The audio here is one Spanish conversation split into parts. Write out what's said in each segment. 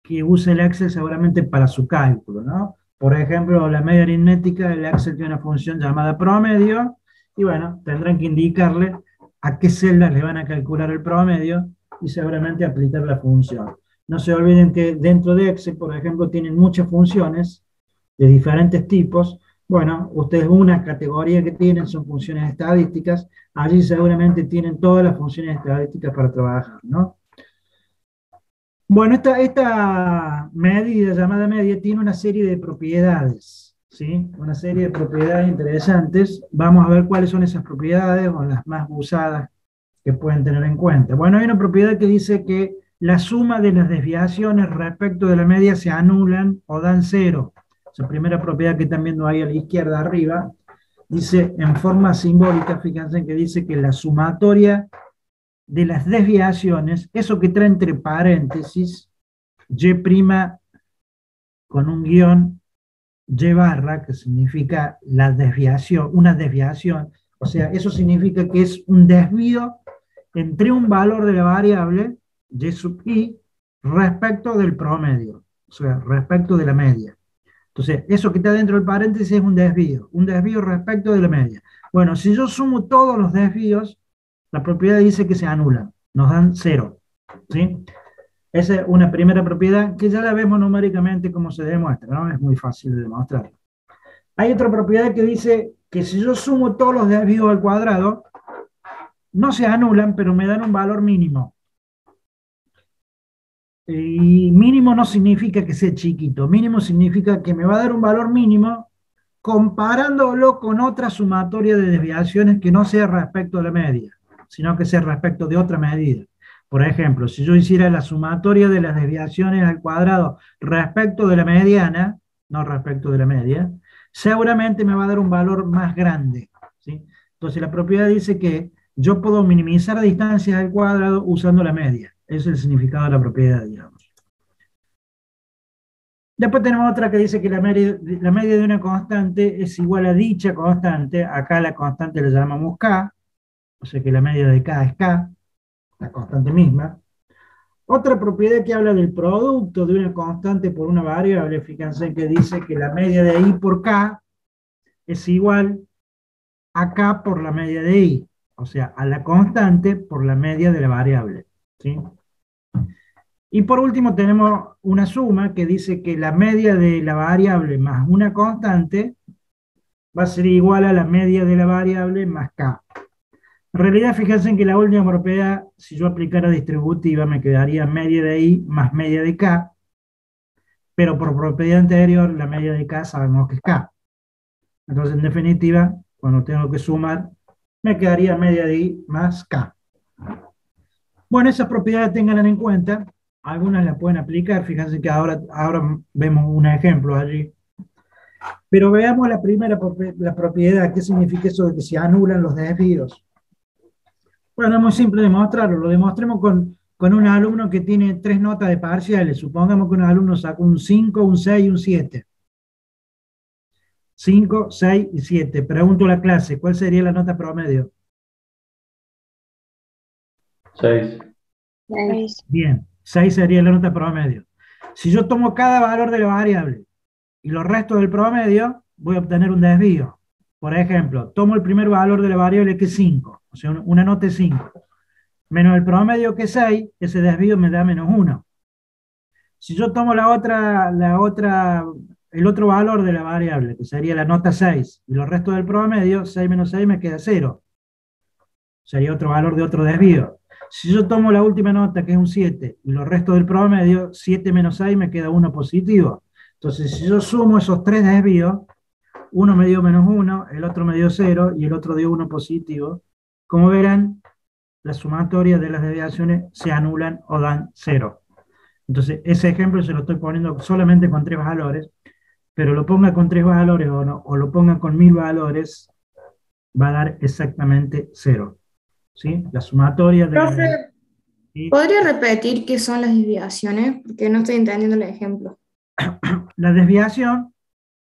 que use el Excel seguramente para su cálculo, ¿no? Por ejemplo, la media aritmética, el Excel tiene una función llamada promedio, y bueno, tendrán que indicarle a qué celdas le van a calcular el promedio y seguramente aplicar la función. No se olviden que dentro de Excel, por ejemplo, tienen muchas funciones de diferentes tipos. Bueno, ustedes una categoría que tienen son funciones estadísticas, allí seguramente tienen todas las funciones estadísticas para trabajar, ¿no? Bueno, esta medida llamada media tiene una serie de propiedades, ¿sí? Una serie de propiedades interesantes. Vamos a ver cuáles son esas propiedades o las más usadas que pueden tener en cuenta. Bueno, hay una propiedad que dice que la suma de las desviaciones respecto de la media se anulan o dan cero. Esa primera propiedad que están viendo ahí a la izquierda arriba, dice en forma simbólica, fíjense que dice que la sumatoria de las desviaciones, eso que trae entre paréntesis, y' con un guión, y barra, que significa la desviación, una desviación, o sea, eso significa que es un desvío entre un valor de la variable, y sub i, respecto del promedio, o sea, respecto de la media. Entonces, eso que está dentro del paréntesis es un desvío respecto de la media. Bueno, si yo sumo todos los desvíos, la propiedad dice que se anulan, nos dan cero, ¿sí? Esa es una primera propiedad que ya la vemos numéricamente cómo se demuestra, ¿no? Es muy fácil de demostrar. Hay otra propiedad que dice que si yo sumo todos los desvíos al cuadrado, no se anulan, pero me dan un valor mínimo. Y mínimo no significa que sea chiquito, mínimo significa que me va a dar un valor mínimo comparándolo con otra sumatoria de desviaciones que no sea respecto de la media, sino que sea respecto de otra medida. Por ejemplo, si yo hiciera la sumatoria de las desviaciones al cuadrado respecto de la mediana, no respecto de la media, seguramente me va a dar un valor más grande, ¿sí? Entonces la propiedad dice que yo puedo minimizar distancias al cuadrado usando la media. Ese es el significado de la propiedad, digamos. Después tenemos otra que dice que la media de una constante es igual a dicha constante. Acá la constante la llamamos K, o sea que la media de K es K, la constante misma. Otra propiedad que habla del producto de una constante por una variable, fíjense que dice que la media de I por K es igual a K por la media de I, o sea, a la constante por la media de la variable, ¿sí? Y por último tenemos una suma que dice que la media de la variable más una constante va a ser igual a la media de la variable más K. En realidad, fíjense en que la última propiedad, si yo aplicara distributiva, me quedaría media de I más media de K, pero por propiedad anterior, la media de K sabemos que es K. Entonces, en definitiva, cuando tengo que sumar, me quedaría media de I más K. Bueno, esas propiedades ténganlas en cuenta. Algunas las pueden aplicar. Fíjense que ahora vemos un ejemplo allí. Pero veamos la primera la propiedad. ¿Qué significa eso de que se anulan los desvíos? Bueno, es muy simple demostrarlo. Lo demostremos con un alumno que tiene 3 notas de parciales. Supongamos que un alumno sacó un 5, un 6 y un 7. 5, 6 y 7. Pregunto a la clase, ¿cuál sería la nota promedio? 6. Bien, 6 sería la nota promedio. Si yo tomo cada valor de la variable y los restos del promedio, voy a obtener un desvío. Por ejemplo, tomo el primer valor de la variable que es 5, o sea, una nota es 5, menos el promedio que es 6, ese desvío me da menos 1. Si yo tomo el otro valor de la variable, que sería la nota 6, y los restos del promedio, 6 menos 6 me queda 0. Sería otro valor de otro desvío. Si yo tomo la última nota, que es un 7, y los restos del promedio, 7 menos 6 me queda 1 positivo. Entonces, si yo sumo esos 3 desvíos, uno me dio menos 1, el otro me dio 0 y el otro dio 1 positivo. Como verán, las sumatorias de las desviaciones se anulan o dan 0. Entonces, ese ejemplo se lo estoy poniendo solamente con 3 valores, pero lo ponga con 3 valores o, no, o lo ponga con 1000 valores, va a dar exactamente 0. ¿Sí? La sumatoria de Profe, las... ¿sí? ¿podría repetir qué son las desviaciones? Porque no estoy entendiendo el ejemplo. La desviación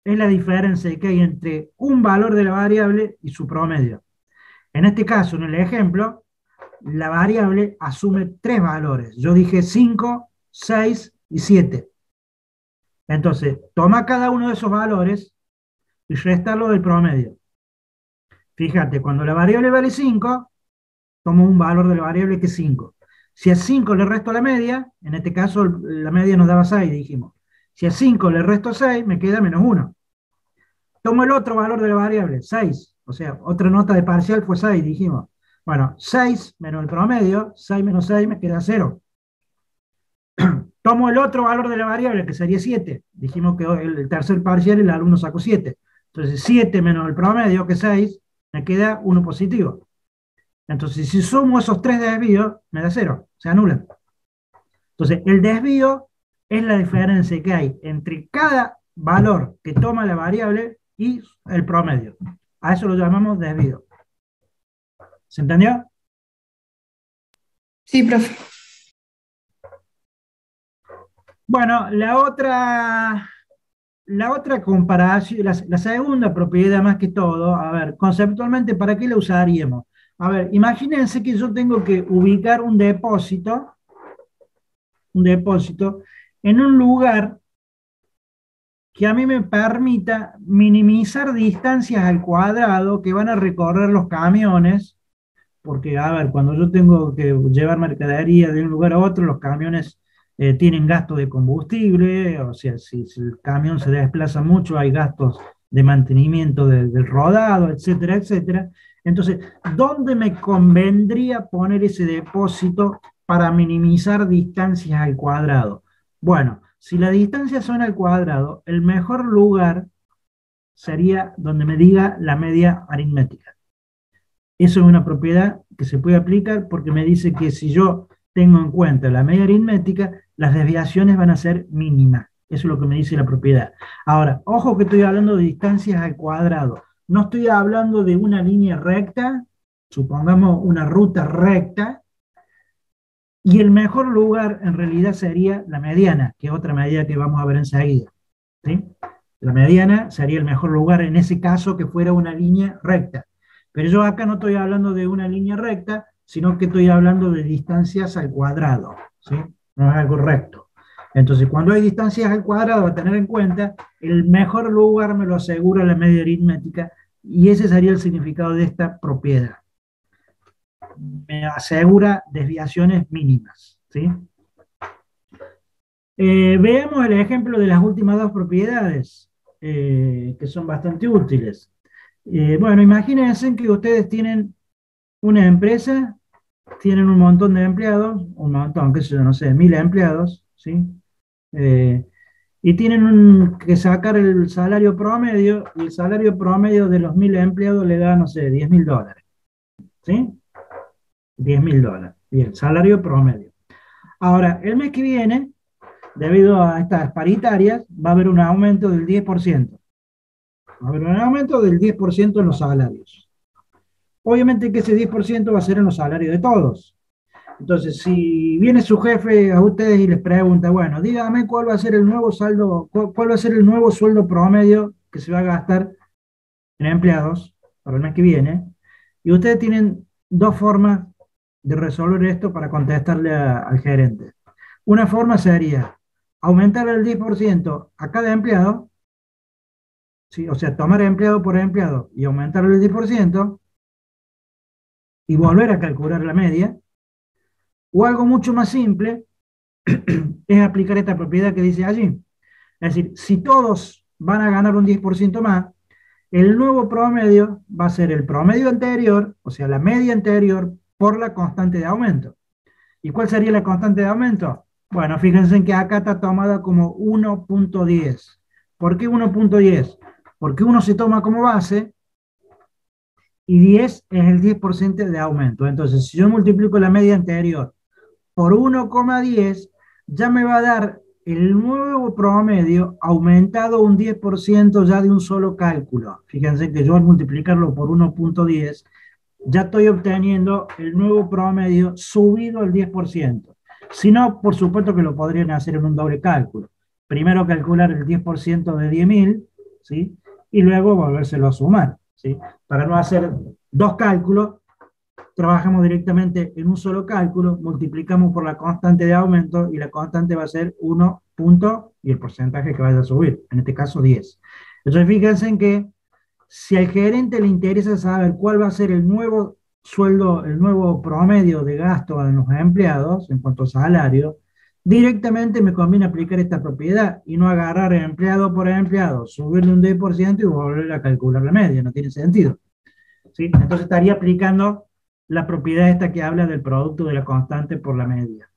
es la diferencia que hay entre un valor de la variable y su promedio. En este caso, en el ejemplo, la variable asume 3 valores. Yo dije 5, 6 y 7. Entonces, toma cada uno de esos valores y restarlo del promedio. Fíjate, cuando la variable vale 5, tomo un valor de la variable que es 5. Si a 5 le resto la media, en este caso la media nos daba 6, dijimos. Si a 5 le resto 6, me queda menos 1. Tomo el otro valor de la variable, 6. O sea, otra nota de parcial fue 6, dijimos. Bueno, 6 menos el promedio, 6 menos 6 me queda 0. Tomo el otro valor de la variable, que sería 7. Dijimos que el tercer parcial el alumno sacó 7. Entonces 7 menos el promedio, que es 6, me queda 1 positivo. Entonces si sumo esos 3 desvíos, me da 0, se anulan. Entonces el desvío es la diferencia que hay entre cada valor que toma la variable y el promedio. A eso lo llamamos desvío. ¿Se entendió? Sí, profe. Bueno, la otra comparación, la segunda propiedad más que todo, a ver, conceptualmente, ¿para qué la usaríamos? A ver, imagínense que yo tengo que ubicar un depósito en un lugar que a mí me permita minimizar distancias al cuadrado que van a recorrer los camiones, porque, a ver, cuando yo tengo que llevar mercadería de un lugar a otro, los camiones tienen gasto de combustible, o sea, si el camión se desplaza mucho, hay gastos de mantenimiento del rodado, etcétera, etcétera. Entonces, ¿dónde me convendría poner ese depósito para minimizar distancias al cuadrado? Bueno, si las distancias son al cuadrado, el mejor lugar sería donde me diga la media aritmética. Eso es una propiedad que se puede aplicar porque me dice que si yo tengo en cuenta la media aritmética, las desviaciones van a ser mínimas. Eso es lo que me dice la propiedad. Ahora, ojo que estoy hablando de distancias al cuadrado. No estoy hablando de una línea recta, supongamos una ruta recta, y el mejor lugar en realidad sería la mediana, que es otra medida que vamos a ver enseguida. ¿Sí? La mediana sería el mejor lugar en ese caso que fuera una línea recta. Pero yo acá no estoy hablando de una línea recta, sino que estoy hablando de distancias al cuadrado. ¿Sí? No es algo recto. Entonces, cuando hay distancias al cuadrado, a tener en cuenta, el mejor lugar me lo asegura la media aritmética, y ese sería el significado de esta propiedad. Me asegura desviaciones mínimas. ¿Sí? Veamos el ejemplo de las últimas dos propiedades, que son bastante útiles. Bueno, imagínense que ustedes tienen una empresa, tienen un montón de empleados, un montón, qué sé yo, no sé, 1000 empleados, ¿sí? Y tienen que sacar el salario promedio, y el salario promedio de los 1000 empleados le da, no sé, $10.000, ¿sí? $10.000, bien, salario promedio. Ahora, el mes que viene, debido a estas paritarias, va a haber un aumento del 10%. Va a haber un aumento del 10% en los salarios. Obviamente que ese 10% va a ser en los salarios de todos. Entonces, si viene su jefe a ustedes y les pregunta, bueno, dígame cuál va a ser el nuevo saldo, cuál va a ser el nuevo sueldo promedio que se va a gastar en empleados para el mes que viene, y ustedes tienen dos formas de resolver esto para contestarle al gerente. Una forma sería aumentar el 10% a cada empleado, ¿sí? O sea, tomar empleado por empleado y aumentar el 10% y volver a calcular la media, o algo mucho más simple es aplicar esta propiedad que dice allí. Es decir, si todos van a ganar un 10% más, el nuevo promedio va a ser el promedio anterior, o sea, la media anterior, por la constante de aumento. ¿Y cuál sería la constante de aumento? Bueno, fíjense que acá está tomada como 1.10. ¿Por qué 1.10? Porque 1 se toma como base y 10 es el 10% de aumento. Entonces, si yo multiplico la media anterior por 1,10, ya me va a dar el nuevo promedio aumentado un 10% ya de un solo cálculo. Fíjense que yo al multiplicarlo por 1.10, ya estoy obteniendo el nuevo promedio subido al 10%. Si no, por supuesto que lo podrían hacer en un doble cálculo. Primero calcular el 10% de 10.000, ¿sí? Y luego volvérselo a sumar, ¿sí? Para no hacer dos cálculos trabajamos directamente en un solo cálculo, multiplicamos por la constante de aumento y la constante va a ser 1 punto y el porcentaje que vaya a subir, en este caso 10. Entonces fíjense en que si al gerente le interesa saber cuál va a ser el nuevo sueldo, el nuevo promedio de gasto en los empleados, en cuanto a salario, directamente me conviene aplicar esta propiedad y no agarrar empleado por empleado, subirle un 10% y volver a calcular la media, no tiene sentido. ¿Sí? Entonces estaría aplicando la propiedad esta que habla del producto de la constante por la media.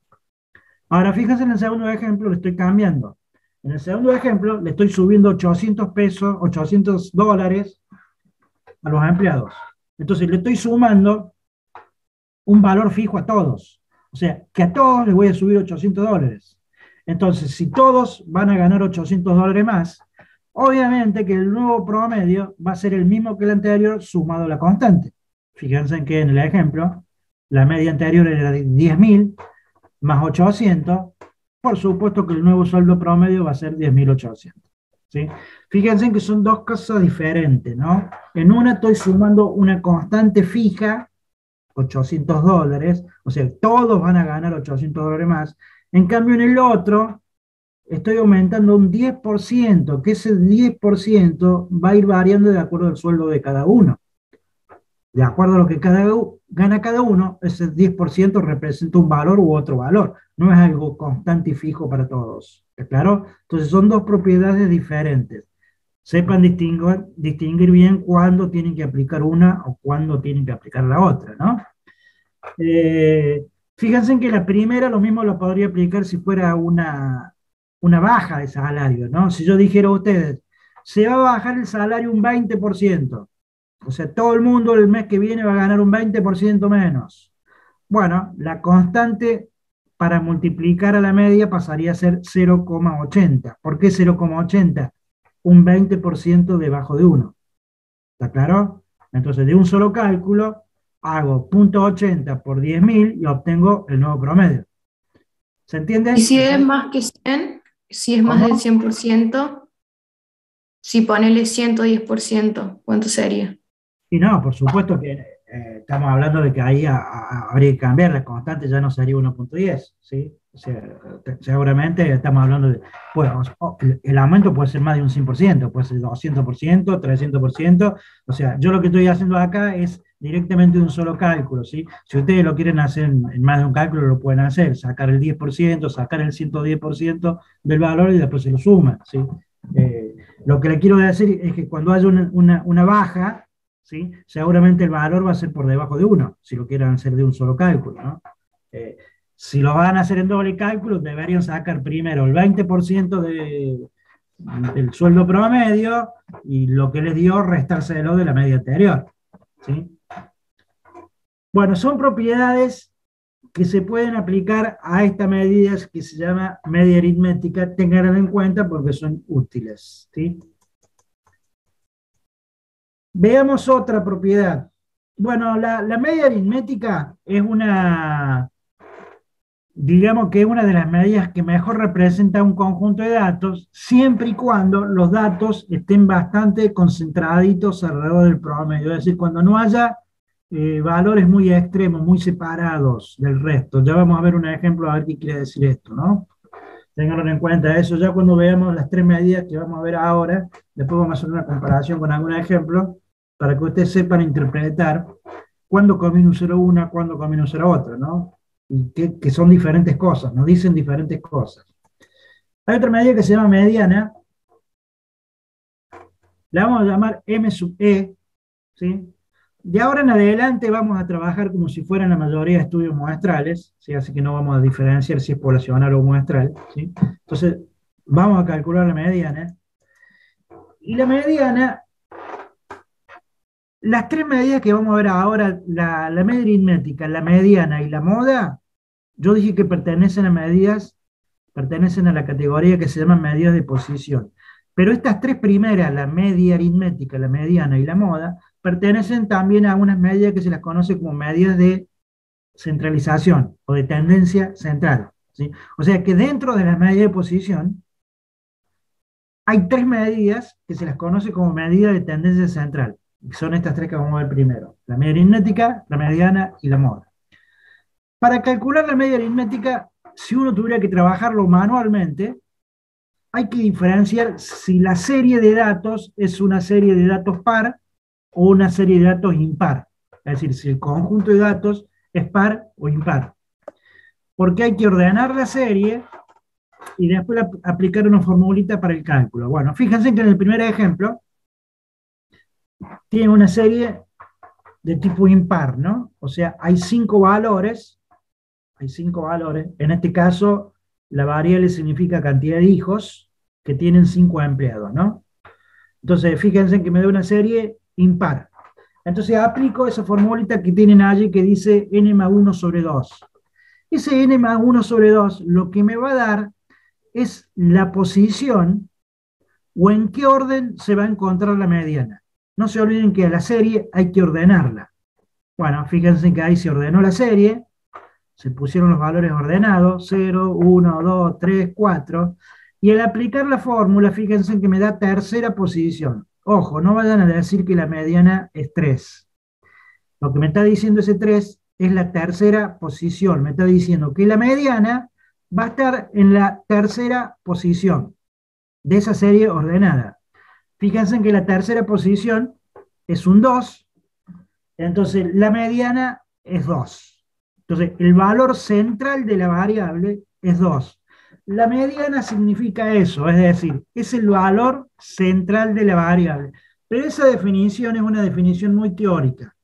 Ahora fíjense en el segundo ejemplo, le estoy cambiando. En el segundo ejemplo le estoy subiendo 800 pesos, 800 dólares a los empleados. Entonces le estoy sumando un valor fijo a todos. O sea, que a todos les voy a subir 800 dólares. Entonces, si todos van a ganar 800 dólares más, obviamente que el nuevo promedio va a ser el mismo que el anterior sumado a la constante. Fíjense en que en el ejemplo, la media anterior era de 10.000 más 800. Por supuesto que el nuevo sueldo promedio va a ser 10.800. ¿Sí? Fíjense en que son dos cosas diferentes, ¿no? En una estoy sumando una constante fija, 800 dólares, o sea, todos van a ganar 800 dólares más. En cambio, en el otro, estoy aumentando un 10%, que ese 10% va a ir variando de acuerdo al sueldo de cada uno. De acuerdo a lo que gana cada uno, ese 10% representa un valor u otro valor. No es algo constante y fijo para todos. ¿Está claro? Entonces son dos propiedades diferentes. Sepan distinguir bien cuándo tienen que aplicar una o cuándo tienen que aplicar la otra, ¿no? Fíjense en que la primera lo mismo lo podría aplicar si fuera una baja de salario, ¿no? Si yo dijera a ustedes, se va a bajar el salario un 20%, o sea, todo el mundo el mes que viene va a ganar un 20% menos. Bueno, la constante para multiplicar a la media pasaría a ser 0,80. ¿Por qué 0,80? Un 20% debajo de 1. ¿Está claro? Entonces, de un solo cálculo, hago 0,80 por 10.000 y obtengo el nuevo promedio. ¿Se Y entiende? si es más que 100, si es más del ¿Cómo? 100%, si ponele 110%, ¿cuánto sería? Y no, por supuesto que estamos hablando de que ahí habría que cambiar, la constante ya no sería 1,10, ¿sí? O sea, seguramente estamos hablando de, pues, el aumento puede ser más de un 100%, puede ser 200%, 300%, o sea, yo lo que estoy haciendo acá es directamente un solo cálculo, ¿sí? Si ustedes lo quieren hacer en más de un cálculo, lo pueden hacer, sacar el 10%, sacar el 110% del valor y después se lo suman, ¿sí? Lo que le quiero decir es que cuando haya una baja, ¿sí? Seguramente el valor va a ser por debajo de 1, si lo quieren hacer de un solo cálculo, ¿no? Si lo van a hacer en doble cálculo, deberían sacar primero el 20% del sueldo promedio y lo que les dio restárselo de la media anterior, ¿sí? Bueno, son propiedades que se pueden aplicar a esta medida que se llama media aritmética, tenganla en cuenta porque son útiles, ¿sí? Veamos otra propiedad. Bueno, la media aritmética es digamos que es una de las medidas que mejor representa un conjunto de datos, siempre y cuando los datos estén bastante concentraditos alrededor del promedio, es decir, cuando no haya valores muy extremos, muy separados del resto. Ya vamos a ver un ejemplo a ver qué quiere decir esto, ¿no? Ténganlo en cuenta eso, ya cuando veamos las tres medidas que vamos a ver ahora, después vamos a hacer una comparación con algún ejemplo, para que ustedes sepan interpretar cuándo conviene usar una, cuándo conviene usar otra, ¿no? Y que son diferentes cosas, nos dicen diferentes cosas. Hay otra medida que se llama mediana, la vamos a llamar M sub E, ¿sí? De ahora en adelante vamos a trabajar como si fueran la mayoría de estudios muestrales, ¿sí? Así que no vamos a diferenciar si es poblacional o muestral, ¿sí? Entonces, vamos a calcular la mediana. Y la mediana, las tres medidas que vamos a ver ahora, la media aritmética, la mediana y la moda, yo dije que pertenecen a la categoría que se llama medidas de posición. Pero estas tres primeras, la media aritmética, la mediana y la moda, pertenecen también a unas medidas que se las conoce como medidas de centralización o de tendencia central, ¿sí? O sea que dentro de las medidas de posición hay tres medidas que se las conoce como medidas de tendencia central. Son estas tres que vamos a ver primero: la media aritmética, la mediana y la moda. Para calcular la media aritmética, si uno tuviera que trabajarlo manualmente, hay que diferenciar si la serie de datos es una serie de datos par o una serie de datos impar. Es decir, si el conjunto de datos es par o impar. Porque hay que ordenar la serie y después aplicar una formulita para el cálculo. Bueno, fíjense que en el primer ejemplo tiene una serie de tipo impar, ¿no? O sea, hay 5 valores, en este caso la variable significa cantidad de hijos que tienen 5 empleados, ¿no? Entonces, fíjense que me da una serie impar. Entonces aplico esa formulita que tienen allí que dice n más 1 sobre 2. Ese n más 1 sobre 2 lo que me va a dar es la posición o en qué orden se va a encontrar la mediana. No se olviden que a la serie hay que ordenarla. Bueno, fíjense que ahí se ordenó la serie, se pusieron los valores ordenados, 0, 1, 2, 3, 4, y al aplicar la fórmula, fíjense que me da tercera posición. Ojo, no vayan a decir que la mediana es 3. Lo que me está diciendo ese 3 es la tercera posición. Me está diciendo que la mediana va a estar en la tercera posición de esa serie ordenada. Fíjense que la tercera posición es un 2, entonces la mediana es 2. Entonces el valor central de la variable es 2. La mediana significa eso, es decir, es el valor central de la variable. Pero esa definición es una definición muy teórica.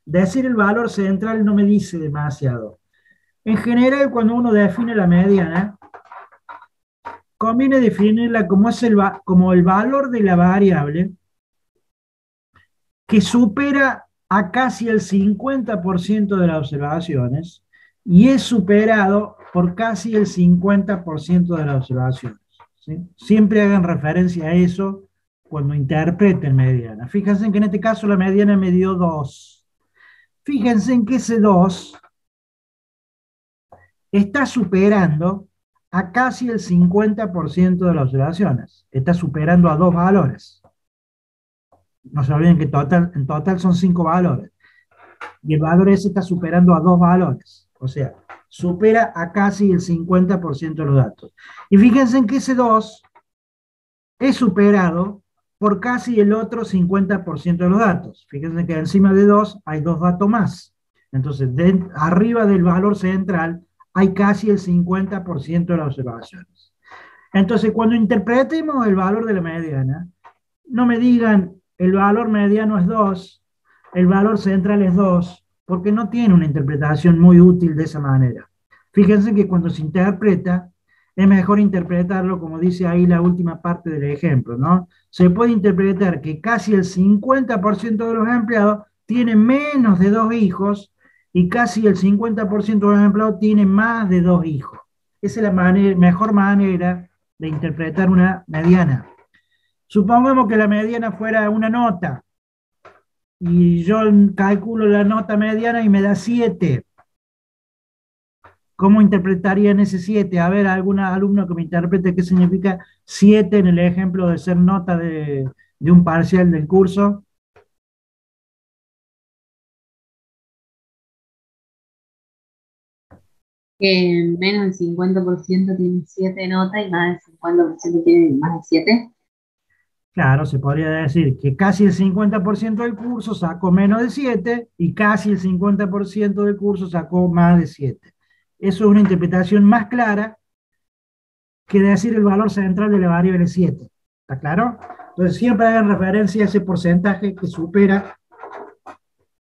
Decir el valor central no me dice demasiado. En general, cuando uno define la mediana, conviene definirla como el valor de la variable que supera a casi el 50% de las observaciones y es superado por casi el 50% de las observaciones. ¿Sí? Siempre hagan referencia a eso cuando interpreten mediana. Fíjense que en este caso la mediana me dio 2. Fíjense en que ese 2 está superando a casi el 50% de las observaciones. Está superando a 2 valores. No se olviden que en total son 5 valores. Y el valor ese está superando a 2 valores. O sea, supera a casi el 50% de los datos. Y fíjense en que ese 2 es superado por casi el otro 50% de los datos. Fíjense que encima de 2 hay 2 datos más. Entonces, arriba del valor central hay casi el 50% de las observaciones. Entonces, cuando interpretemos el valor de la mediana, no me digan el valor mediano es 2, el valor central es 2, porque no tiene una interpretación muy útil de esa manera. Fíjense que cuando se interpreta, es mejor interpretarlo como dice ahí la última parte del ejemplo, ¿no? Se puede interpretar que casi el 50% de los empleados tienen menos de 2 hijos y casi el 50% de los empleados tienen más de 2 hijos. Esa es la mejor manera de interpretar una mediana. Supongamos que la mediana fuera una nota y yo calculo la nota mediana y me da 7. ¿Cómo interpretarían ese 7? A ver, algún alumno que me interprete qué significa 7 en el ejemplo de ser nota de un parcial del curso. Que menos del 50% tiene 7 notas y más del 50% tiene más de 7. Claro, se podría decir que casi el 50% del curso sacó menos de 7 y casi el 50% del curso sacó más de 7. Eso es una interpretación más clara que decir el valor central de la variable 7. ¿Está claro? Entonces siempre hagan referencia a ese porcentaje que supera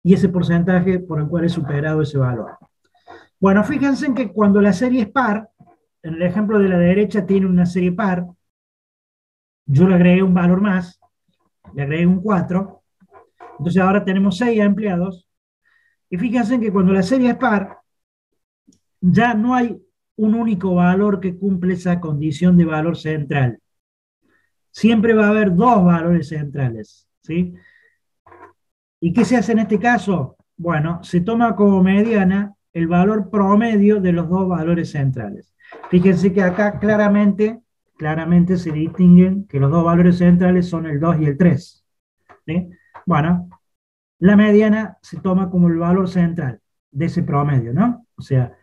y ese porcentaje por el cual es superado ese valor. Bueno, fíjense en que cuando la serie es par, en el ejemplo de la derecha tiene una serie par, yo le agregué un valor más, le agregué un 4, entonces ahora tenemos 6 empleados, y fíjense en que cuando la serie es par, ya no hay un único valor que cumple esa condición de valor central. Siempre va a haber 2 valores centrales, ¿sí? ¿Y qué se hace en este caso? Bueno, se toma como mediana el valor promedio de los 2 valores centrales. Fíjense que acá claramente se distinguen que los 2 valores centrales son el 2 y el 3. ¿Sí? Bueno, la mediana se toma como el valor central de ese promedio, ¿no? O sea,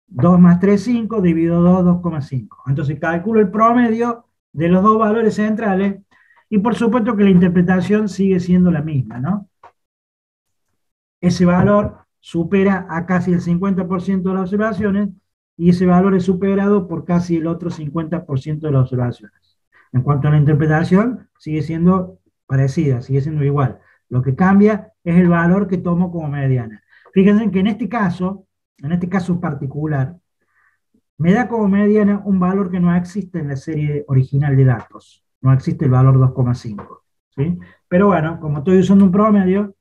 2 más 3, 5, dividido 2, 2,5. Entonces calculo el promedio de los dos valores centrales y por supuesto que la interpretación sigue siendo la misma, ¿no? Ese valor supera a casi el 50% de las observaciones y ese valor es superado por casi el otro 50% de las observaciones. En cuanto a la interpretación, sigue siendo parecida, sigue siendo igual. Lo que cambia es el valor que tomo como mediana. Fíjense que en este caso particular, me da como mediana un valor que no existe en la serie original de datos. No existe el valor 2,5. ¿Sí? Pero bueno, como estoy usando un promedio,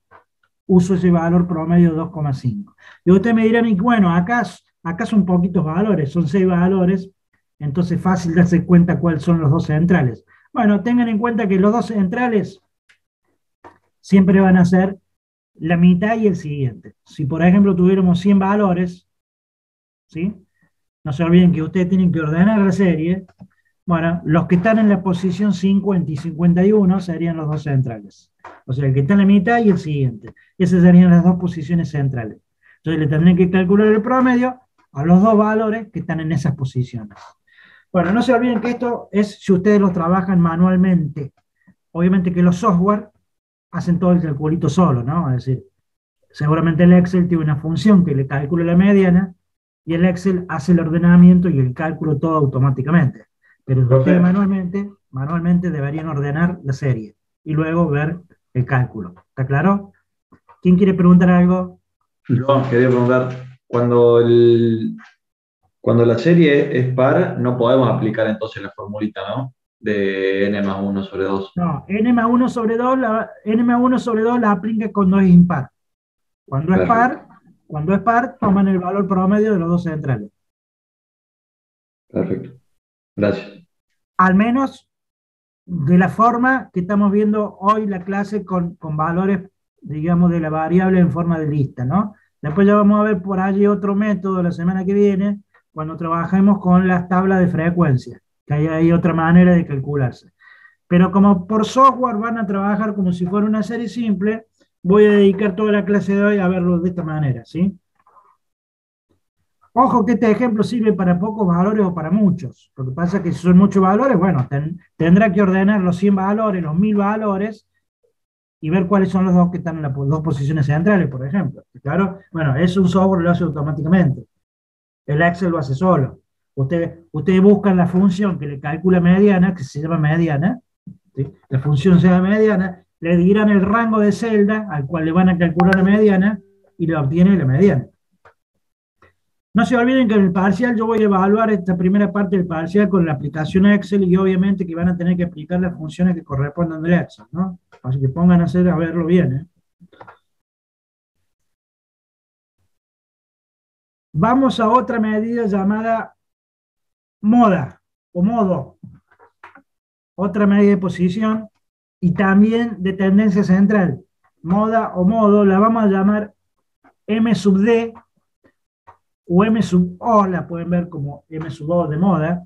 uso ese valor promedio 2,5. Y usted me dirá, bueno, acá son poquitos valores, son 6 valores, entonces fácil darse cuenta cuáles son los dos centrales. Bueno, tengan en cuenta que los dos centrales siempre van a ser la mitad y el siguiente. Si por ejemplo tuviéramos 100 valores, ¿sí? No se olviden que ustedes tienen que ordenar la serie. Bueno, los que están en la posición 50 y 51 serían los dos centrales. O sea, el que está en la mitad y el siguiente. Esas serían las dos posiciones centrales. Entonces le tendrán que calcular el promedio a los dos valores que están en esas posiciones. Bueno, no se olviden que esto es si ustedes lo trabajan manualmente. Obviamente que los software hacen todo el calculito solo, ¿no? Es decir, seguramente el Excel tiene una función que le calcula la mediana y el Excel hace el ordenamiento y el cálculo todo automáticamente. Pero ustedes Profe, manualmente deberían ordenar la serie y luego ver el cálculo. ¿Está claro? ¿Quién quiere preguntar algo? yo quería preguntar, cuando la serie es par, no podemos aplicar entonces la formulita, ¿no? De n más uno sobre dos. No, n más 1 sobre 2 la aplica cuando es impar. Cuando es Perfecto, par, toman el valor promedio de los dos centrales. perfecto. Gracias. Al menos de la forma que estamos viendo hoy la clase con valores, digamos, de la variable en forma de lista, ¿no? Después ya vamos a ver por allí otro método la semana que viene, cuando trabajemos con las tablas de frecuencia, que hay otra manera de calcularse. Pero como por software van a trabajar como si fuera una serie simple, voy a dedicar toda la clase de hoy a verlo de esta manera, ¿sí? Ojo que este ejemplo sirve para pocos valores o para muchos. Lo que pasa es que si son muchos valores, bueno, tendrá que ordenar los 100 valores, los 1000 valores y ver cuáles son los dos que están en las dos posiciones centrales, por ejemplo. Claro, bueno, eso un software lo hace automáticamente. El Excel lo hace solo. Ustedes buscan la función que le calcula mediana, que se llama mediana, ¿sí? La función se llama mediana, le dirán el rango de celda al cual le van a calcular la mediana y le obtiene la mediana. No se olviden que en el parcial yo voy a evaluar esta primera parte del parcial con la aplicación Excel y obviamente que van a tener que aplicar las funciones que correspondan del Excel, ¿no? Así que pongan a verlo bien, ¿eh? Vamos a otra medida llamada moda o modo, otra medida de posición y también de tendencia central. Moda o modo la vamos a llamar M sub D o M sub O, la pueden ver como M sub O de moda.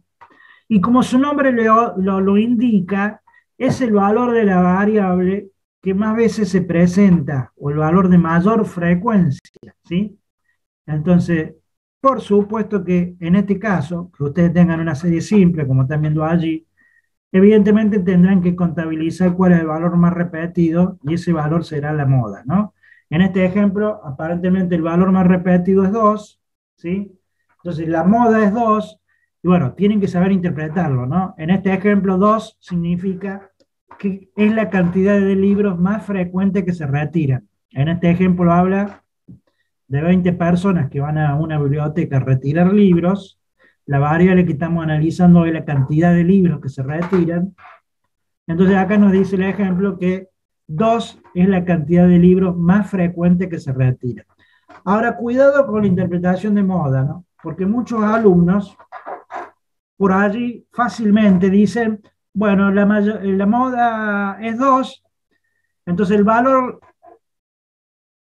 Y como su nombre lo indica, es el valor de la variable que más veces se presenta, o el valor de mayor frecuencia, ¿sí? Entonces, por supuesto que en este caso, que ustedes tengan una serie simple, como están viendo allí, evidentemente tendrán que contabilizar cuál es el valor más repetido, y ese valor será la moda, ¿no? En este ejemplo, aparentemente el valor más repetido es 2, ¿sí? Entonces, la moda es 2, y bueno, tienen que saber interpretarlo, ¿no? En este ejemplo, 2 significa que es la cantidad de libros más frecuente que se retiran. En este ejemplo habla de 20 personas que van a una biblioteca a retirar libros. La variable que estamos analizando es la cantidad de libros que se retiran. Entonces acá nos dice el ejemplo que 2 es la cantidad de libros más frecuente que se retiran. Ahora, cuidado con la interpretación de moda, ¿no? Porque muchos alumnos por allí fácilmente dicen, bueno, la moda es 2, entonces el valor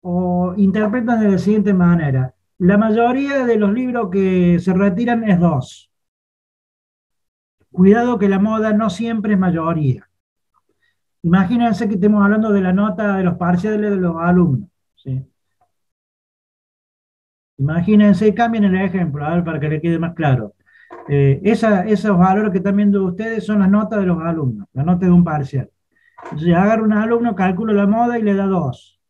o interpretan de la siguiente manera. La mayoría de los libros que se retiran es 2. Cuidado que la moda no siempre es mayoría. Imagínense que estemos hablando de la nota de los parciales de los alumnos, ¿sí? Imagínense, cambien el ejemplo, a ver, para que le quede más claro. Esos valores que están viendo ustedes son las notas de los alumnos, la nota de un parcial. Entonces agarra un alumno, calcula la moda y le da 2.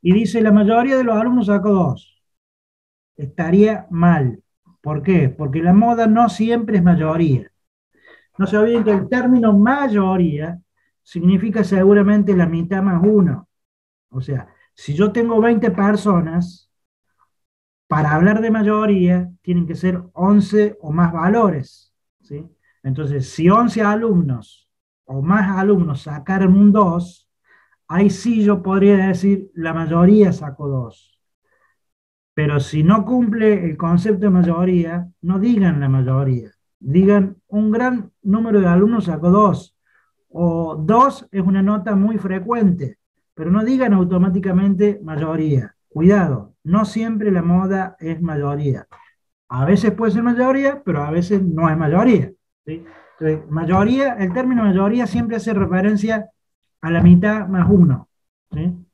Y dice, la mayoría de los alumnos sacó 2. Estaría mal. ¿Por qué? Porque la moda no siempre es mayoría. No se olviden que el término mayoría significa seguramente la mitad más uno. O sea, si yo tengo 20 personas, para hablar de mayoría tienen que ser 11 o más valores, ¿sí? Entonces, si 11 alumnos o más alumnos sacaron un 2, ahí sí yo podría decir la mayoría sacó 2. Pero si no cumple el concepto de mayoría, no digan la mayoría. Digan un gran número de alumnos sacó 2. O 2 es una nota muy frecuente, pero no digan automáticamente mayoría. Cuidado, no siempre la moda es mayoría. A veces puede ser mayoría, pero a veces no es mayoría, ¿sí? Entonces, mayoría, el término mayoría siempre hace referencia a la mitad más uno, ¿sí?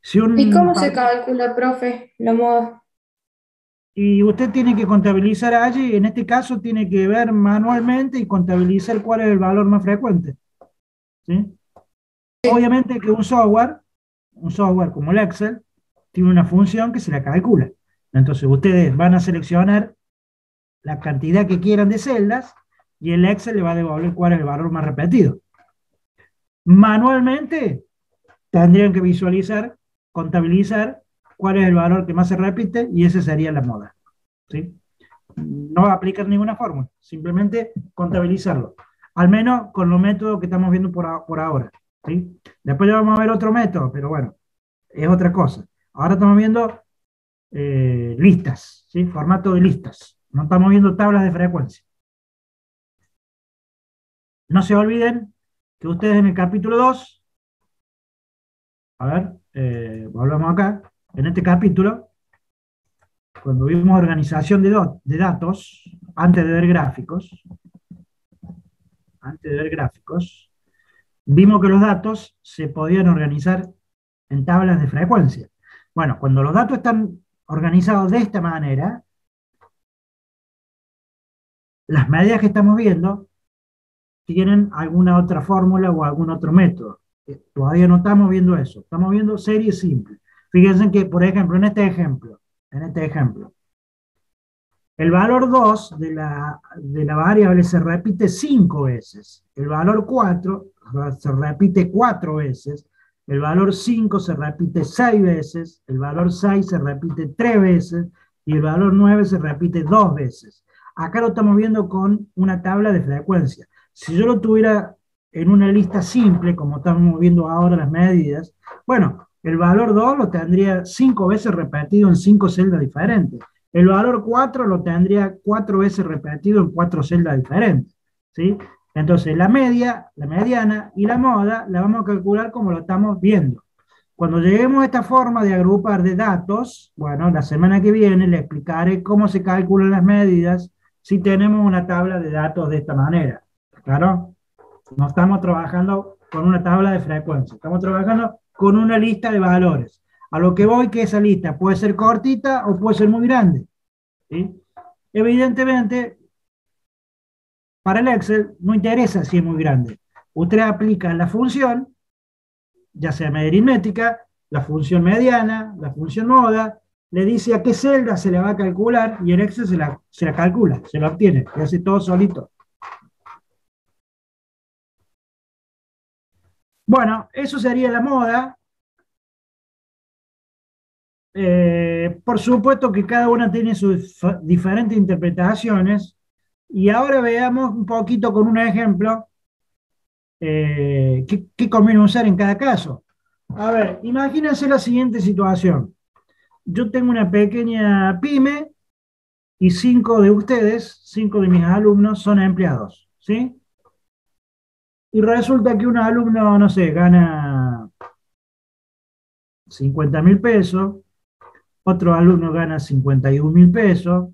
Si ¿Y un cómo se calcula, profe, la moda? Y usted tiene que contabilizar allí, en este caso tiene que ver manualmente y contabilizar cuál es el valor más frecuente, ¿sí? Obviamente que un software como el Excel, tiene una función que se la calcula. Entonces ustedes van a seleccionar la cantidad que quieran de celdas y el Excel le va a devolver cuál es el valor más repetido. Manualmente tendrían que visualizar, contabilizar cuál es el valor que más se repite y ese sería la moda, ¿sí? No va a aplicar ninguna fórmula, simplemente contabilizarlo. Al menos con los métodos que estamos viendo por ahora, ¿sí? Después ya vamos a ver otro método, pero bueno, es otra cosa. Ahora estamos viendo listas, ¿sí? Formato de listas. No estamos viendo tablas de frecuencia. No se olviden que ustedes en el capítulo 2, a ver, volvemos acá, en este capítulo, cuando vimos organización de datos, antes de ver gráficos, vimos que los datos se podían organizar en tablas de frecuencia. Bueno, cuando los datos están organizados de esta manera, las medidas que estamos viendo tienen alguna otra fórmula o algún otro método. Todavía no estamos viendo eso, estamos viendo series simples. Fíjense que, por ejemplo, en este ejemplo, el valor 2 de la variable se repite 5 veces, el valor 4 se repite 4 veces, el valor 5 se repite 6 veces, el valor 6 se repite 3 veces y el valor 9 se repite 2 veces. Acá lo estamos viendo con una tabla de frecuencia. Si yo lo tuviera en una lista simple, como estamos viendo ahora las medidas, bueno, el valor 2 lo tendría 5 veces repetido en 5 celdas diferentes. El valor 4 lo tendría 4 veces repetido en 4 celdas diferentes, ¿sí? Entonces, la media, la mediana y la moda la vamos a calcular como lo estamos viendo. Cuando lleguemos a esta forma de agrupar de datos, bueno, la semana que viene le explicaré cómo se calculan las medidas si tenemos una tabla de datos de esta manera. ¿Claro? No estamos trabajando con una tabla de frecuencia, estamos trabajando con una lista de valores. A lo que voy que esa lista puede ser cortita o puede ser muy grande, ¿sí? Evidentemente, para el Excel no interesa si es muy grande. Usted aplica la función, ya sea media aritmética, la función mediana, la función moda, le dice a qué celda se le va a calcular y el Excel se la calcula, se la obtiene, y hace todo solito. Bueno, eso sería la moda. Por supuesto que cada una tiene sus diferentes interpretaciones y ahora veamos un poquito con un ejemplo qué conviene usar en cada caso. A ver, imagínense la siguiente situación. Yo tengo una pequeña pyme y 5 de ustedes, 5 de mis alumnos son empleados, ¿sí? Y resulta que un alumno, no sé, gana 50.000 pesos, otro alumno gana 51.000 pesos,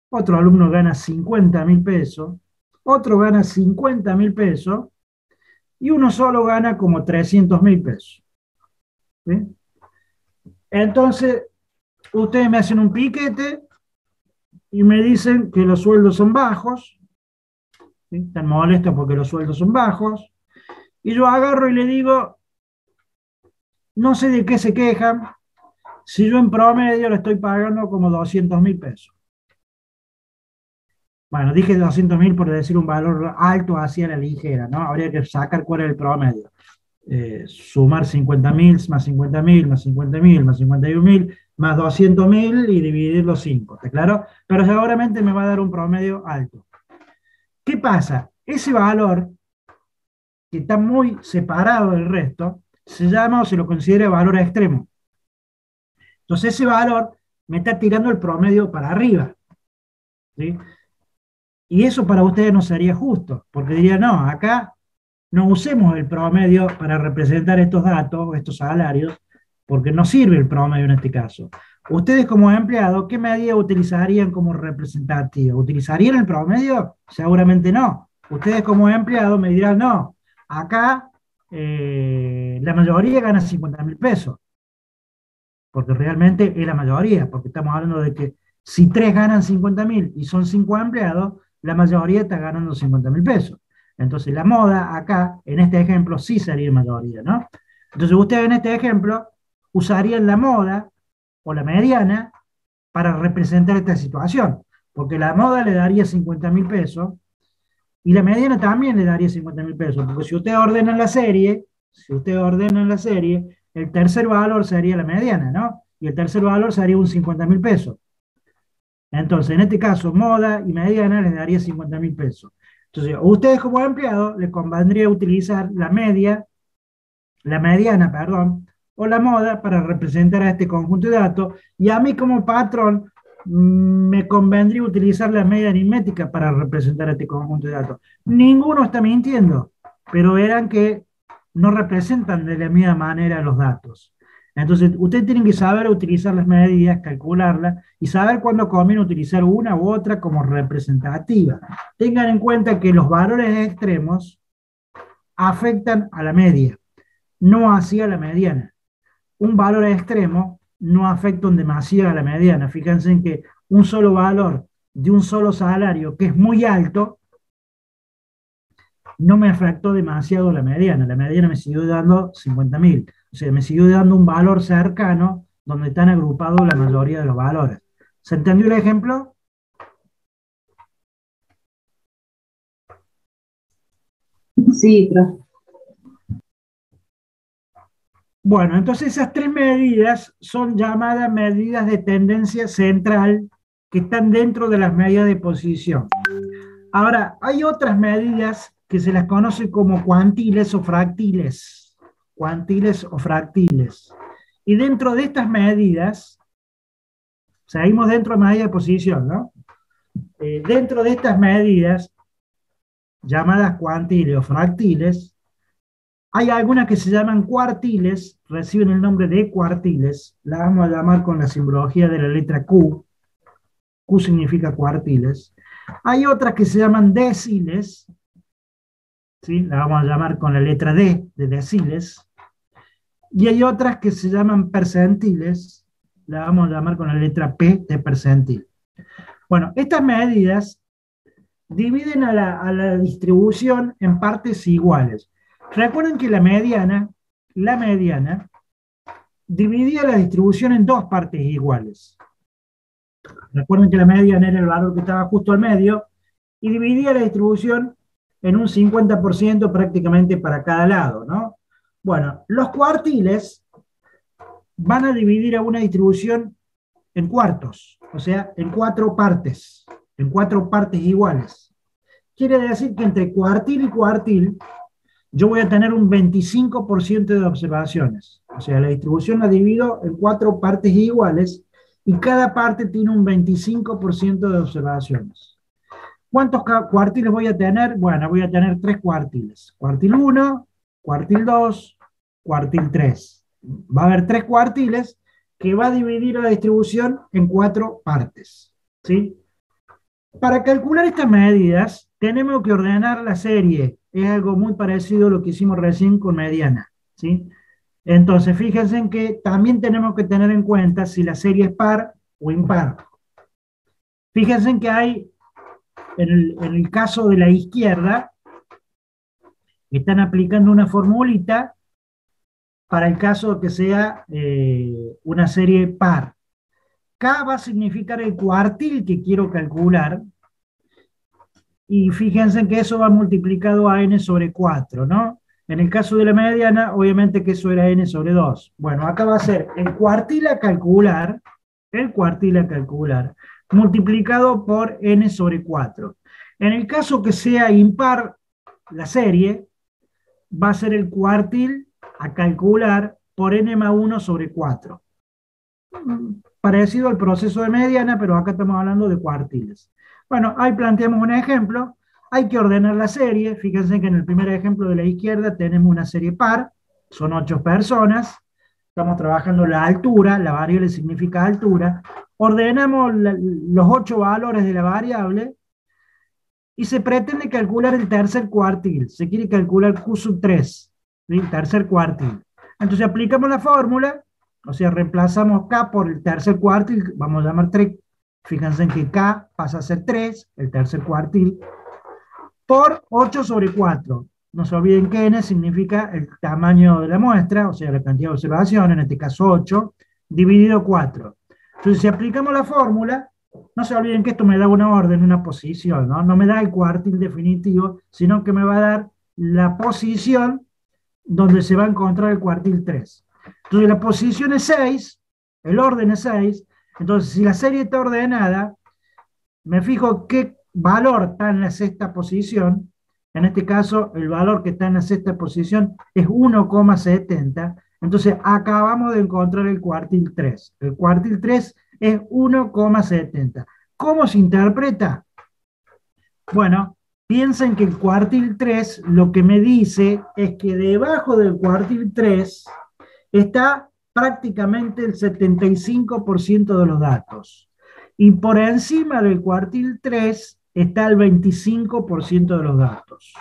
otro alumno gana 50.000 pesos, otro gana 50.000 pesos, y uno solo gana como 300.000 pesos. ¿Sí? Entonces, ustedes me hacen un piquete y me dicen que los sueldos son bajos, ¿sí? Están molestos porque los sueldos son bajos, y yo agarro y le digo, no sé de qué se quejan, si yo en promedio le estoy pagando como 200.000 pesos. Bueno, dije 200.000 por decir un valor alto hacia la ligera, ¿no? Habría que sacar cuál es el promedio. Sumar 50.000 más 50.000 más 50.000 más 51.000 más 200.000 y dividir los 5, ¿está claro? Pero seguramente me va a dar un promedio alto. ¿Qué pasa? Ese valor, que está muy separado del resto, se llama o se lo considera valor extremo. Entonces ese valor me está tirando el promedio para arriba, ¿sí? Y eso para ustedes no sería justo, porque dirían, no, acá no usemos el promedio para representar estos datos, estos salarios, porque no sirve el promedio en este caso. Ustedes como empleados, ¿qué medida utilizarían como representativa? ¿Utilizarían el promedio? Seguramente no. Ustedes como empleados me dirán, no, acá la mayoría gana 50.000 pesos, porque realmente es la mayoría, porque estamos hablando de que si 3 ganan 50.000 y son 5 empleados, la mayoría está ganando 50.000 pesos. Entonces la moda acá, en este ejemplo, sí sería mayoría, ¿no? Entonces ustedes en este ejemplo usarían la moda o la mediana para representar esta situación, porque la moda le daría 50.000 pesos y la mediana también le daría 50.000 pesos, porque si ustedes ordenan la serie, el tercer valor sería la mediana, ¿no? Y el tercer valor sería un 50.000 pesos. Entonces, en este caso, moda y mediana les daría 50.000 pesos. Entonces, a ustedes como empleados les convendría utilizar la mediana, perdón, o la moda para representar a este conjunto de datos, y a mí como patrón me convendría utilizar la media aritmética para representar a este conjunto de datos. Ninguno está mintiendo, pero verán que no representan de la misma manera los datos. Entonces, ustedes tienen que saber utilizar las medidas, calcularlas, y saber cuándo conviene utilizar una u otra como representativa. Tengan en cuenta que los valores extremos afectan a la media, no hacia la mediana. Un valor extremo no afecta demasiado a la mediana. Fíjense en que un solo valor de un solo salario que es muy alto no me afectó demasiado la mediana. La mediana me siguió dando 50.000. O sea, me siguió dando un valor cercano donde están agrupados la mayoría de los valores. ¿Se entendió el ejemplo? Sí, profe. Bueno, entonces esas tres medidas son llamadas medidas de tendencia central que están dentro de las medidas de posición. Ahora, hay otras medidas que se las conoce como cuantiles o fractiles. Cuantiles o fractiles. Y dentro de estas medidas, seguimos dentro de medida de posición, ¿no? Dentro de estas medidas, llamadas cuantiles o fractiles, hay algunas que se llaman cuartiles, reciben el nombre de cuartiles, las vamos a llamar con la simbología de la letra Q. Q significa cuartiles. Hay otras que se llaman deciles, ¿sí? La vamos a llamar con la letra D, de deciles. Y hay otras que se llaman percentiles, la vamos a llamar con la letra P, de percentil. Bueno, estas medidas dividen a la distribución en partes iguales. Recuerden que la mediana dividía la distribución en dos partes iguales. Recuerden que la mediana era el valor que estaba justo al medio, y dividía la distribución en un 50% prácticamente para cada lado, ¿no? Bueno, los cuartiles van a dividir a una distribución en cuartos, o sea, en cuatro partes iguales. Quiere decir que entre cuartil y cuartil yo voy a tener un 25% de observaciones. O sea, la distribución la divido en cuatro partes iguales y cada parte tiene un 25% de observaciones. ¿Cuántos cuartiles voy a tener? Bueno, voy a tener 3 cuartiles. Cuartil 1, cuartil 2, cuartil 3. Va a haber 3 cuartiles que va a dividir la distribución en 4 partes, ¿sí? Para calcular estas medidas, tenemos que ordenar la serie. Es algo muy parecido a lo que hicimos recién con mediana, ¿sí? Entonces, fíjense en que también tenemos que tener en cuenta si la serie es par o impar. Fíjense en que hay, en el caso de la izquierda, están aplicando una formulita para el caso de que sea una serie par. K va a significar el cuartil que quiero calcular, y fíjense que eso va multiplicado a n sobre 4, ¿no? En el caso de la mediana, obviamente que eso era n sobre 2. Bueno, acá va a ser el cuartil a calcular, multiplicado por n sobre 4. En el caso que sea impar la serie, va a ser el cuartil a calcular por n más 1 sobre 4. Parecido al proceso de mediana, pero acá estamos hablando de cuartiles. Bueno, ahí planteamos un ejemplo. Hay que ordenar la serie. Fíjense que en el primer ejemplo de la izquierda tenemos una serie par, son 8 personas. Estamos trabajando la altura, la variable significa altura. Ordenamos los 8 valores de la variable y se pretende calcular el tercer cuartil. Se quiere calcular Q sub 3, ¿sí? El tercer cuartil. Entonces aplicamos la fórmula, o sea, reemplazamos K por el tercer cuartil, vamos a llamar 3. Fíjense en que K pasa a ser 3, el tercer cuartil, por 8 sobre 4. No se olviden que N significa el tamaño de la muestra, o sea, la cantidad de observación, en este caso 8, dividido 4. Entonces, si aplicamos la fórmula, no se olviden que esto me da una orden, una posición, ¿no? No me da el cuartil definitivo, sino que me va a dar la posición donde se va a encontrar el cuartil 3. Entonces, la posición es 6, el orden es 6, entonces, si la serie está ordenada, me fijo qué valor está en la sexta posición. En este caso, el valor que está en la sexta posición es 1,70. Entonces, acabamos de encontrar el cuartil 3. El cuartil 3 es 1,70. ¿Cómo se interpreta? Bueno, piensen que el cuartil 3 lo que me dice es que debajo del cuartil 3 está prácticamente el 75% de los datos. Y por encima del cuartil 3 está el 25% de los datos,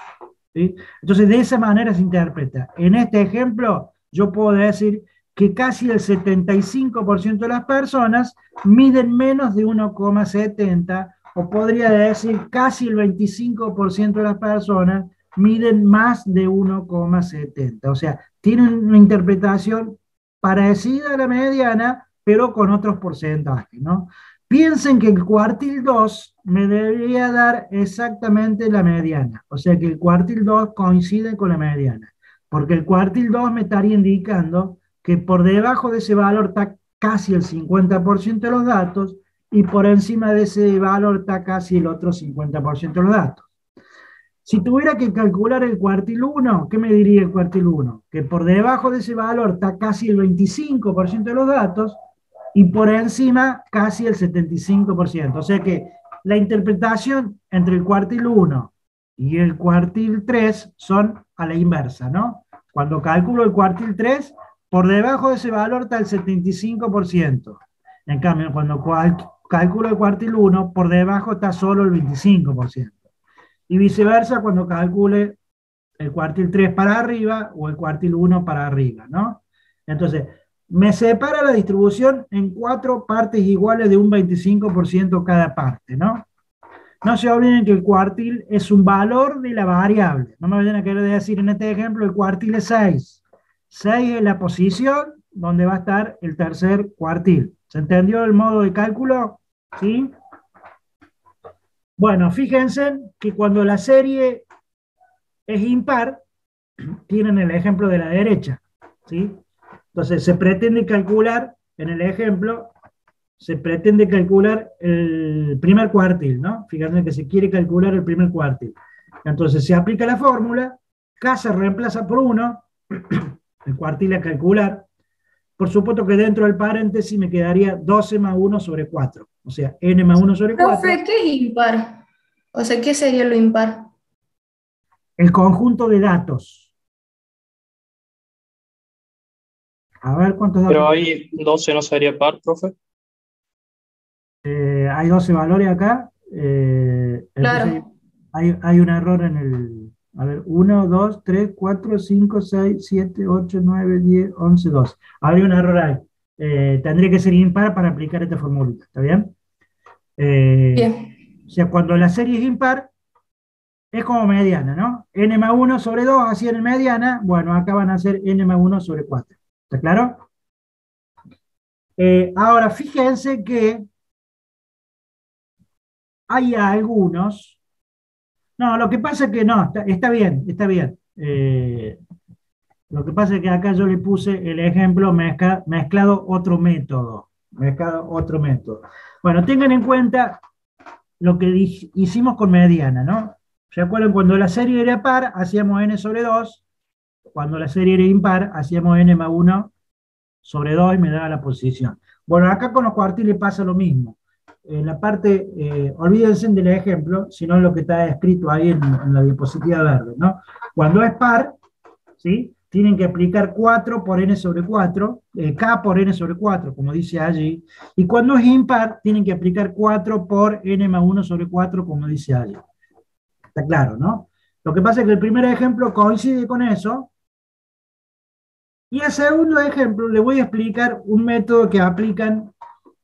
¿sí? Entonces, de esa manera se interpreta. En este ejemplo, yo puedo decir que casi el 75% de las personas miden menos de 1,70, o podría decir casi el 25% de las personas miden más de 1,70. O sea, tienen una interpretación parecida a la mediana, pero con otros porcentajes, ¿no? Piensen que el cuartil 2 me debería dar exactamente la mediana, o sea que el cuartil 2 coincide con la mediana, porque el cuartil 2 me estaría indicando que por debajo de ese valor está casi el 50% de los datos, y por encima de ese valor está casi el otro 50% de los datos. Si tuviera que calcular el cuartil 1, ¿qué me diría el cuartil 1? Que por debajo de ese valor está casi el 25% de los datos, y por encima casi el 75%. O sea que la interpretación entre el cuartil 1 y el cuartil 3 son a la inversa, ¿no? Cuando calculo el cuartil 3, por debajo de ese valor está el 75%. En cambio, cuando calculo el cuartil 1, por debajo está solo el 25%. Y viceversa cuando calcule el cuartil 3 para arriba o el cuartil 1 para arriba, ¿no? Entonces, me separa la distribución en 4 partes iguales de un 25% cada parte, ¿no? No se olviden que el cuartil es un valor de la variable. No me vayan a querer decir en este ejemplo el cuartil es 6. 6 es la posición donde va a estar el tercer cuartil. ¿Se entendió el modo de cálculo? ¿Sí? Bueno, fíjense que cuando la serie es impar, tienen el ejemplo de la derecha, ¿sí? Entonces se pretende calcular, en el ejemplo, se pretende calcular el primer cuartil, ¿no? Fíjense que se quiere calcular el primer cuartil. Entonces se aplica la fórmula, K se reemplaza por 1, el cuartil a calcular. Por supuesto que dentro del paréntesis me quedaría 12 más 1 sobre 4. O sea, n más 1 sobre 4. Profe, ¿qué es impar? O sea, ¿qué sería lo impar? El conjunto de datos. A ver cuántos datos. Pero ahí 12 no sería par, profe. Hay 12 valores acá. Claro. Entonces, hay un error en el... A ver, 1, 2, 3, 4, 5, 6, 7, 8, 9, 10, 11, 12. Hay un error ahí. Tendría que ser impar para aplicar esta formulita, ¿está bien? Bien, O sea, cuando la serie es impar, es como mediana, ¿no? N más 1 sobre 2 hacían mediana, bueno, acá van a ser N más 1 sobre 4. ¿Está claro? Ahora, fíjense que hay algunos... No, lo que pasa es que no, está bien, está bien. Lo que pasa es que acá yo le puse el ejemplo mezclado otro método. Mezclado otro método. Bueno, tengan en cuenta lo que hicimos con mediana, ¿no? ¿Se acuerdan? Cuando la serie era par, hacíamos n sobre 2. Cuando la serie era impar, hacíamos n más 1 sobre 2 y me daba la posición. Bueno, acá con los cuartiles pasa lo mismo. En la parte, olvídense del ejemplo, sino lo que está escrito ahí en la diapositiva verde, ¿no? Cuando es par, ¿sí? Tienen que aplicar 4 por n sobre 4, k por n sobre 4, como dice allí. Y cuando es impar, tienen que aplicar 4 por n más 1 sobre 4, como dice allí. Está claro, ¿no? Lo que pasa es que el primer ejemplo coincide con eso. Y el segundo ejemplo le voy a explicar un método que aplican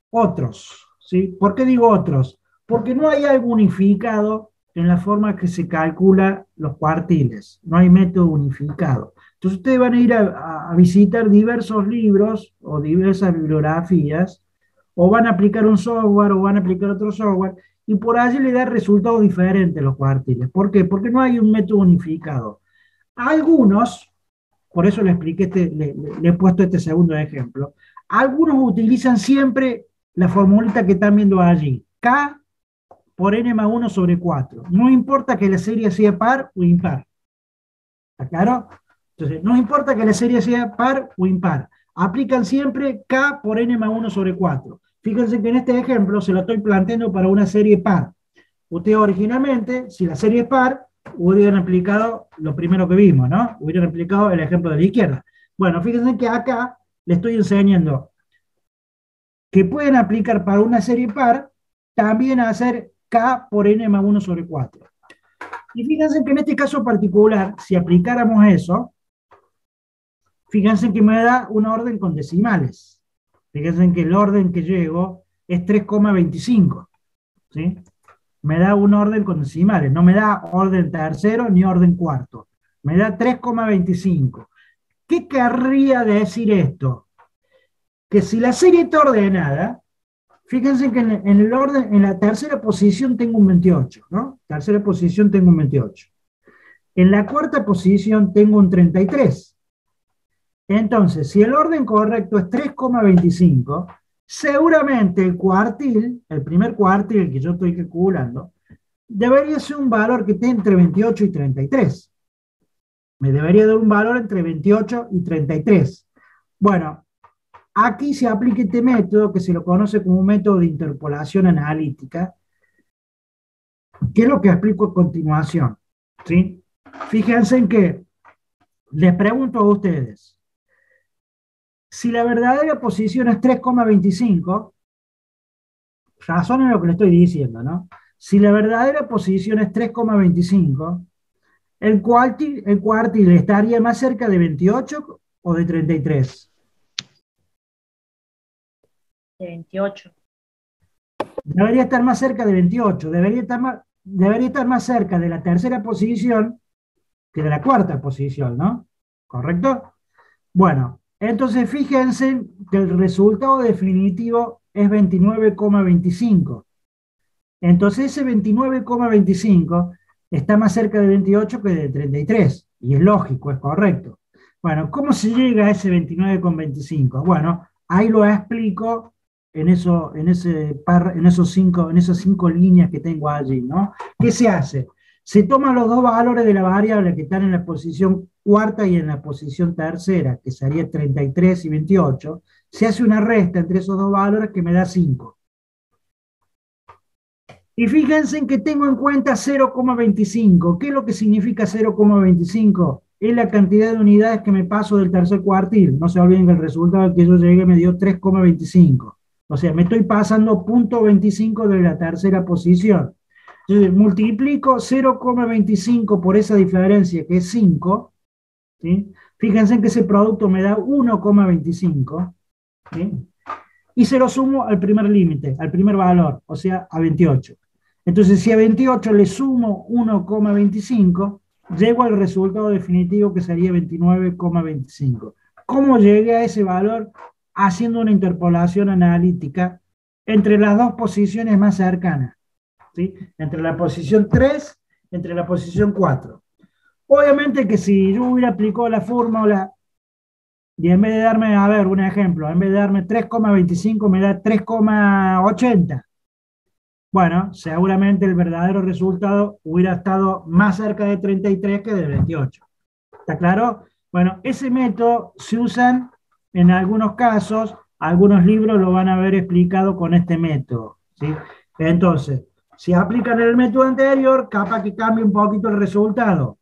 otros. ¿Sí? ¿Por qué digo otros? Porque no hay algo unificado en la forma que se calcula los cuartiles. No hay método unificado. Entonces ustedes van a ir a visitar diversos libros o diversas bibliografías, o van a aplicar un software o van a aplicar otro software, y por allí le da resultados diferentes los cuartiles. ¿Por qué? Porque no hay un método unificado. Algunos, por eso le expliqué le he puesto este segundo ejemplo, algunos utilizan siempre la formulita que están viendo allí, K por n más 1 sobre 4. No importa que la serie sea par o impar. ¿Está claro? Entonces, no importa que la serie sea par o impar. Aplican siempre K por n más 1 sobre 4. Fíjense que en este ejemplo se lo estoy planteando para una serie par. Ustedes originalmente, si la serie es par, hubieran aplicado lo primero que vimos, ¿no? Hubieran aplicado el ejemplo de la izquierda. Bueno, fíjense que acá le estoy enseñando que pueden aplicar para una serie par, también hacer K por n más 1 sobre 4. Y fíjense que en este caso particular, si aplicáramos eso, fíjense que me da un orden con decimales. Fíjense que el orden que llego es 3,25. ¿Sí? Me da un orden con decimales, no me da orden tercero ni orden cuarto. Me da 3,25. ¿Qué querría decir esto? Que si la serie está ordenada, fíjense que en el orden, en la tercera posición tengo un 28, ¿no? Tercera posición tengo un 28. En la cuarta posición tengo un 33. Entonces, si el orden correcto es 3,25, seguramente el cuartil, el primer cuartil que yo estoy calculando, debería ser un valor que esté entre 28 y 33. Me debería dar un valor entre 28 y 33. Bueno, aquí se aplica este método que se lo conoce como un método de interpolación analítica, que es lo que explico a continuación. ¿Sí? Fíjense en que les pregunto a ustedes, si la verdadera posición es 3,25, razonen lo que les estoy diciendo, ¿no? Si la verdadera posición es 3,25, el cuartil estaría más cerca de 28 o de 33. De 28. Debería estar más cerca de 28, debería estar más cerca de la tercera posición que de la cuarta posición, ¿no? ¿Correcto? Bueno, entonces fíjense que el resultado definitivo es 29,25. Entonces ese 29,25 está más cerca de 28 que de 33, y es lógico, es correcto. Bueno, ¿cómo se llega a ese 29,25? Bueno, ahí lo explico en esas cinco líneas que tengo allí, ¿no? ¿Qué se hace? Se toman los dos valores de la variable que están en la posición cuarta y en la posición tercera, que sería 33 y 28, se hace una resta entre esos dos valores que me da 5. Y fíjense en que tengo en cuenta 0,25. ¿Qué es lo que significa 0,25? Es la cantidad de unidades que me paso del tercer cuartil. No se olviden que el resultado al que yo llegué me dio 3,25. O sea, me estoy pasando 0,25 de la tercera posición. Entonces, multiplico 0,25 por esa diferencia, que es 5, ¿sí? Fíjense que ese producto me da 1,25, ¿sí? Y se lo sumo al primer límite, al primer valor, o sea, a 28. Entonces, si a 28 le sumo 1,25, llego al resultado definitivo que sería 29,25. ¿Cómo llegué a ese valor? Haciendo una interpolación analítica entre las dos posiciones más cercanas, ¿sí? Entre la posición 3, entre la posición 4. Obviamente que si yo hubiera aplicado la fórmula y en vez de darme, a ver, un ejemplo, en vez de darme 3,25 me da 3,80. Bueno, seguramente el verdadero resultado hubiera estado más cerca de 33 que de 28. ¿Está claro? Bueno, ese método se usa en algunos casos, algunos libros lo van a ver explicado con este método, ¿sí? Entonces, si aplican el método anterior, capaz que cambie un poquito el resultado.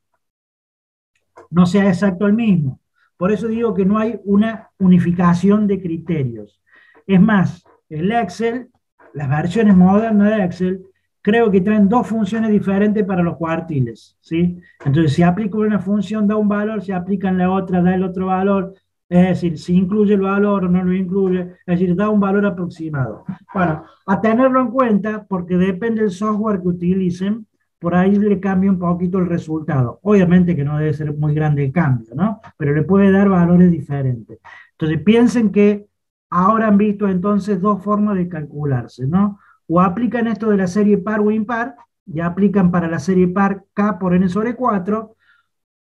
No sea exacto el mismo. Por eso digo que no hay una unificación de criterios. Es más, el Excel, las versiones modernas de Excel, creo que traen dos funciones diferentes para los cuartiles, ¿sí? Entonces, si aplico una función, da un valor, si aplican la otra, da el otro valor. Es decir, si incluye el valor o no lo incluye, es decir, da un valor aproximado. Bueno, a tenerlo en cuenta, porque depende del software que utilicen, por ahí le cambia un poquito el resultado. Obviamente que no debe ser muy grande el cambio, ¿no? Pero le puede dar valores diferentes. Entonces piensen que ahora han visto entonces dos formas de calcularse, ¿no? O aplican esto de la serie par o impar, y aplican para la serie par k por n sobre 4,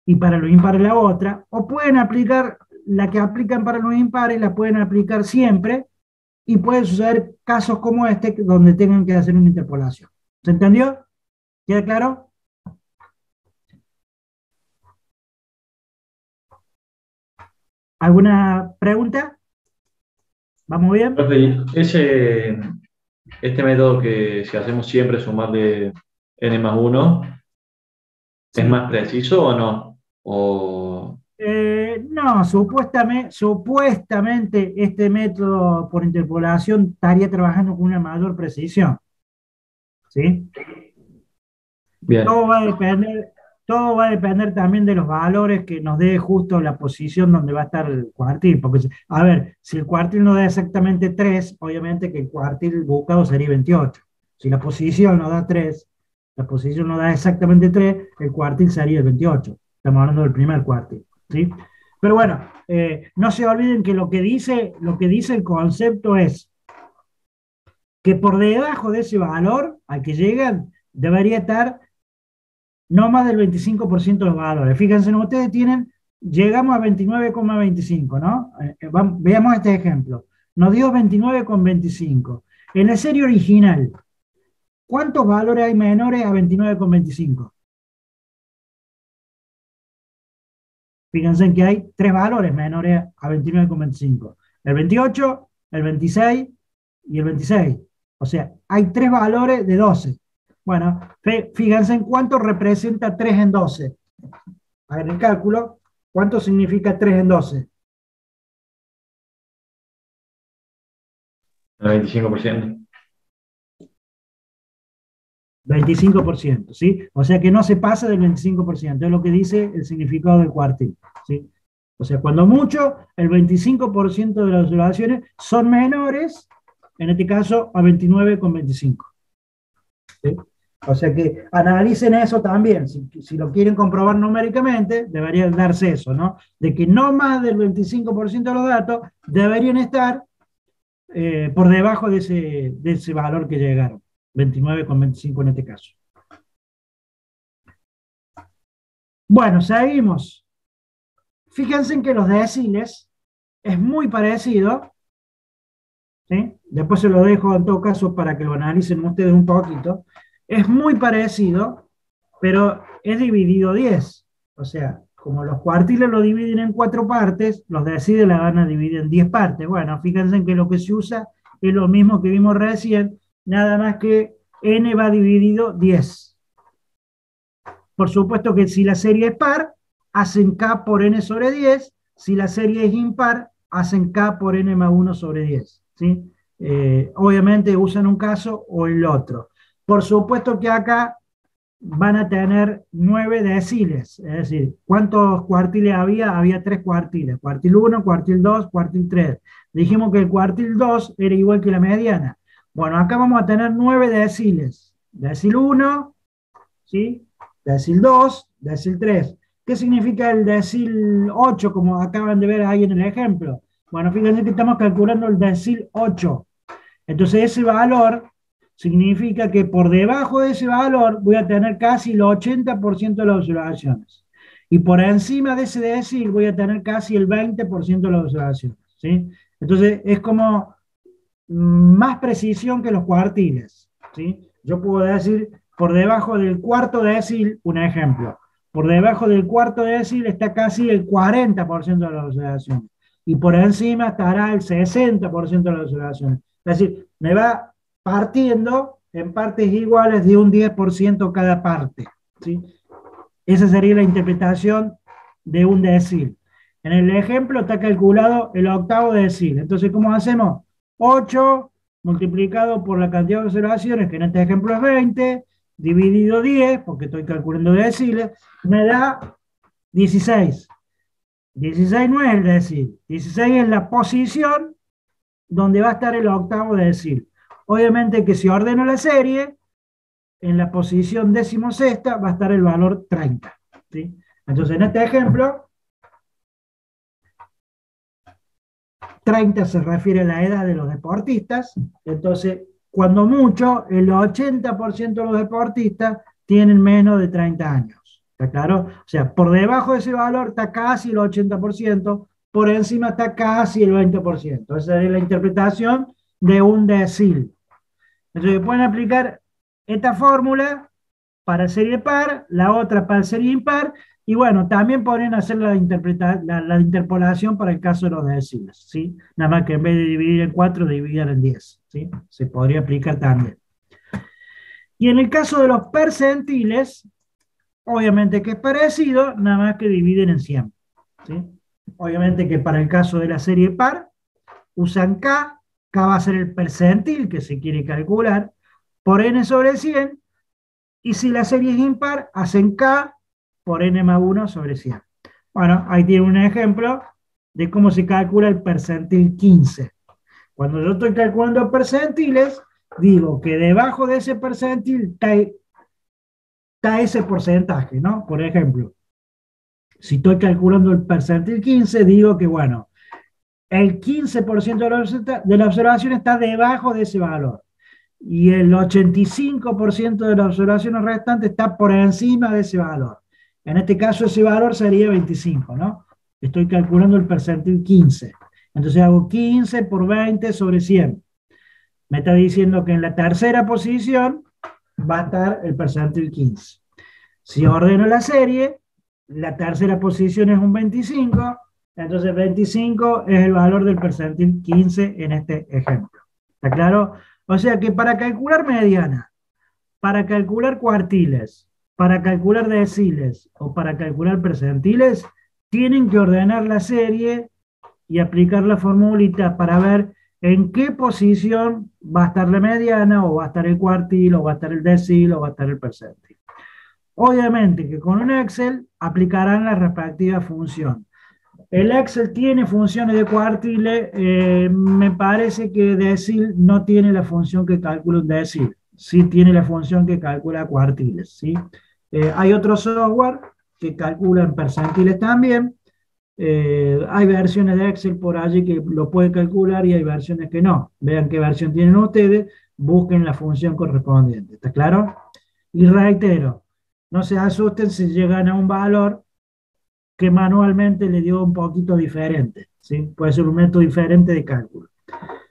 y para los impares la otra, o pueden aplicar la que aplican para los impares, la pueden aplicar siempre, y pueden suceder casos como este, donde tengan que hacer una interpolación. ¿Se entendió? ¿Queda claro? ¿Alguna pregunta? ¿Vamos bien? Profe, este método que si hacemos siempre sumarle n más 1, Sí. ¿es más preciso o no? O... No, supuestamente este método por interpolación estaría trabajando con una mayor precisión, ¿sí? Bien, Todo va a depender también de los valores que nos dé justo la posición donde va a estar el cuartil. Porque, a ver, si el cuartil nos da exactamente 3, obviamente que el cuartil buscado sería 28. Si la posición nos da 3, la posición nos da exactamente 3, el cuartil sería el 28. Estamos hablando del primer cuartil, ¿sí? Pero bueno, no se olviden que lo que dice el concepto es que por debajo de ese valor al que llegan, debería estar no más del 25% de los valores. Fíjense, ustedes llegamos a 29,25, ¿no? Veamos este ejemplo. Nos dio 29,25. En la serie original, ¿cuántos valores hay menores a 29,25? Fíjense que hay 3 valores menores a 29,25. El 28, el 26 y el 26. O sea, hay 3 valores de 12. Bueno, fíjense en cuánto representa 3 en 12. Hagan el cálculo. ¿Cuánto significa 3 en 12? el 25%. 25%, ¿sí? O sea que no se pasa del 25%, es lo que dice el significado del cuartil, ¿sí? O sea, cuando mucho, el 25% de las observaciones son menores, en este caso, a 29,25. ¿Sí? O sea que analicen eso también. Si lo quieren comprobar numéricamente, debería darse eso, ¿no? De que no más del 25% de los datos deberían estar por debajo de ese valor que llegaron. 29,25 en este caso. Bueno, seguimos. Fíjense en que los deciles es muy parecido, ¿sí? Después se lo dejo en todo caso para que lo analicen ustedes un poquito. Es muy parecido, pero es dividido 10. O sea, como los cuartiles lo dividen en 4 partes, los deciles la van a dividir en 10 partes. Bueno, fíjense en que lo que se usa es lo mismo que vimos recién, nada más que n va dividido 10. Por supuesto que si la serie es par, hacen k por n sobre 10. Si la serie es impar, hacen k por n más 1 sobre 10. ¿Sí? Obviamente usan un caso o el otro. Por supuesto que acá van a tener 9 deciles, es decir, ¿cuántos cuartiles había? Había 3 cuartiles, cuartil 1, cuartil 2, cuartil 3. Dijimos que el cuartil 2 era igual que la mediana. Bueno, acá vamos a tener 9 deciles. Decil 1, ¿sí? Decil 2, decil 3. ¿Qué significa el decil 8, como acaban de ver ahí en el ejemplo? Bueno, fíjense que estamos calculando el decil 8. Entonces ese valor significa que por debajo de ese valor voy a tener casi el 80% de las observaciones. Y por encima de ese decil voy a tener casi el 20% de las observaciones, ¿sí? Entonces es como más precisión que los cuartiles, ¿sí? Yo puedo decir, por debajo del cuarto decil, un ejemplo, por debajo del cuarto decil está casi el 40% de las observaciones, y por encima estará el 60% de las observaciones. Es decir, me va partiendo en partes iguales de un 10% cada parte, ¿sí? Esa sería la interpretación de un decil. En el ejemplo está calculado el octavo decil. Entonces, ¿cómo hacemos? 8 multiplicado por la cantidad de observaciones, que en este ejemplo es 20, dividido 10, porque estoy calculando deciles, me da 16. 16 no es el decil, 16 es la posición donde va a estar el octavo decil. Obviamente que si ordeno la serie, en la posición decimosexta va a estar el valor 30, ¿sí? Entonces, en este ejemplo, 30 se refiere a la edad de los deportistas. Entonces, cuando mucho, el 80% de los deportistas tienen menos de 30 años. ¿Está claro? O sea, por debajo de ese valor está casi el 80%, por encima está casi el 20%. Esa es la interpretación de un decil. Entonces, pueden aplicar esta fórmula para serie par, la otra para serie impar, y bueno, también podrían hacer la interpolación para el caso de los deciles, ¿sí? Nada más que en vez de dividir en 4, dividir en 10, ¿sí? Se podría aplicar también. Y en el caso de los percentiles, obviamente que es parecido, nada más que dividen en 100, ¿sí? Obviamente que para el caso de la serie par, usan K va a ser el percentil que se quiere calcular, por n sobre 100, y si la serie es impar, hacen K por n más 1 sobre 100. Bueno, ahí tiene un ejemplo de cómo se calcula el percentil 15. Cuando yo estoy calculando percentiles, digo que debajo de ese percentil está ese porcentaje, ¿no? Por ejemplo, si estoy calculando el percentil 15, digo que, bueno, el 15% de la observación está debajo de ese valor, y el 85% de las observaciones restantes está por encima de ese valor. En este caso ese valor sería 25, ¿no? Estoy calculando el percentil 15. Entonces hago 15 por 20 sobre 100. Me está diciendo que en la tercera posición va a estar el percentil 15. Si ordeno la serie, la tercera posición es un 25, entonces 25 es el valor del percentil 15 en este ejemplo. ¿Está claro? O sea que para calcular mediana, para calcular cuartiles, para calcular deciles o para calcular percentiles, tienen que ordenar la serie y aplicar la formulita para ver en qué posición va a estar la mediana, o va a estar el cuartil, o va a estar el decil, o va a estar el percentil. Obviamente que con un Excel aplicarán la respectiva función. El Excel tiene funciones de cuartiles, me parece que decil no tiene la función que calcula un decil, sí tiene la función que calcula cuartiles, ¿sí? Hay otro software que calculan percentiles también, hay versiones de Excel por allí que lo puede calcular y hay versiones que no. Vean qué versión tienen ustedes, busquen la función correspondiente, ¿está claro? Y reitero, no se asusten si llegan a un valor que manualmente le dio un poquito diferente, ¿sí? Puede ser un método diferente de cálculo.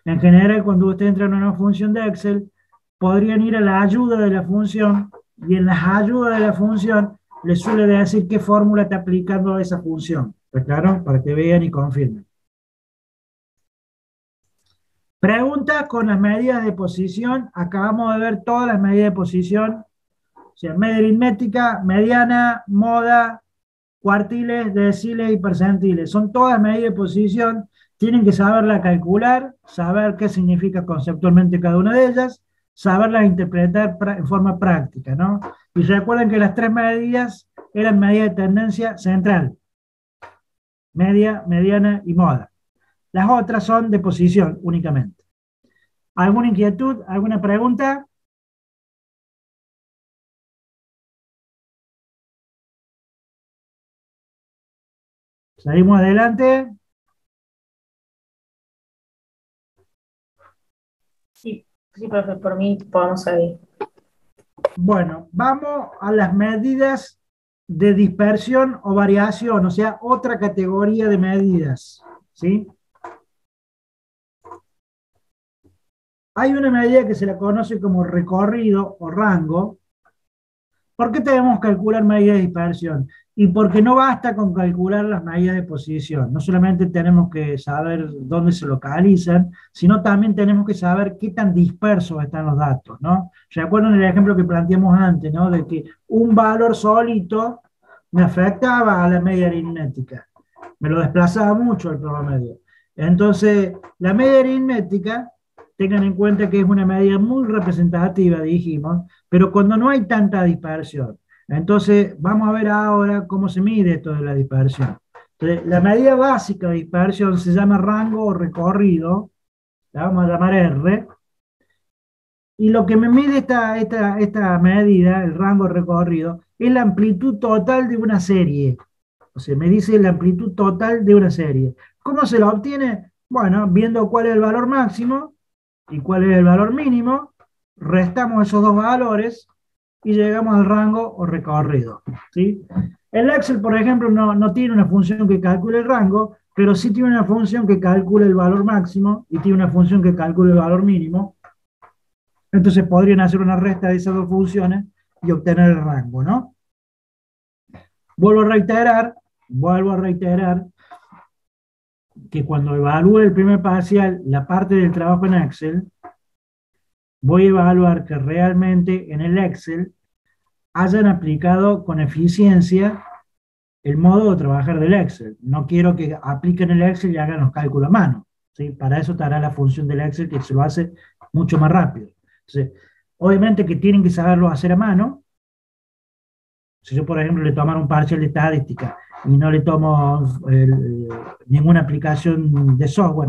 En general, cuando usted entra en una función de Excel, podrían ir a la ayuda de la función, y en las ayudas de la función le suele decir qué fórmula está aplicando a esa función. ¿Está claro? Para que vean y confirmen. Pregunta con las medidas de posición. Acabamos de ver todas las medidas de posición, o sea, media aritmética, mediana, moda, cuartiles, deciles y percentiles. Son todas medidas de posición. Tienen que saberla calcular, saber qué significa conceptualmente cada una de ellas. saberlas interpretar en forma práctica, ¿no? Y recuerden que las tres medidas eran medidas de tendencia central, media, mediana y moda. Las otras son de posición únicamente. ¿Alguna inquietud? ¿Alguna pregunta? Seguimos adelante. Sí, sí, profe, por mí podemos seguir. Bueno, vamos a las medidas de dispersión o variación, o sea, otra categoría de medidas, ¿sí? Hay una medida que se la conoce como recorrido o rango. ¿Por qué tenemos que calcular medidas de dispersión? Y porque no basta con calcular las medidas de posición. No solamente tenemos que saber dónde se localizan, sino también tenemos que saber qué tan dispersos están los datos, ¿no? ¿Recuerdan el ejemplo que planteamos antes, ¿no? De que un valor solito me afectaba a la media aritmética. Me lo desplazaba mucho el promedio. Entonces, la media aritmética, tengan en cuenta que es una medida muy representativa, dijimos, pero cuando no hay tanta dispersión. Entonces, vamos a ver ahora cómo se mide esto de la dispersión. Entonces, la medida básica de dispersión se llama rango o recorrido, la vamos a llamar R, y lo que me mide esta medida, el rango recorrido, es la amplitud total de una serie. O sea, me dice la amplitud total de una serie. ¿Cómo se la obtiene? Bueno, viendo cuál es el valor máximo y cuál es el valor mínimo, restamos esos dos valores y llegamos al rango o recorrido, ¿sí? El Excel, por ejemplo, no tiene una función que calcule el rango, pero sí tiene una función que calcule el valor máximo y tiene una función que calcule el valor mínimo. Entonces podrían hacer una resta de esas dos funciones y obtener el rango, ¿no? Vuelvo a reiterar que cuando evalúe el primer parcial, la parte del trabajo en Excel, voy a evaluar que realmente en el Excel hayan aplicado con eficiencia el modo de trabajar del Excel. No quiero que apliquen el Excel y hagan los cálculos a mano, ¿sí? Para eso estará la función del Excel que se lo hace mucho más rápido. Entonces, obviamente que tienen que saberlo hacer a mano. Si yo, por ejemplo, le tomara un parcial de estadística y no le tomo ninguna aplicación de software,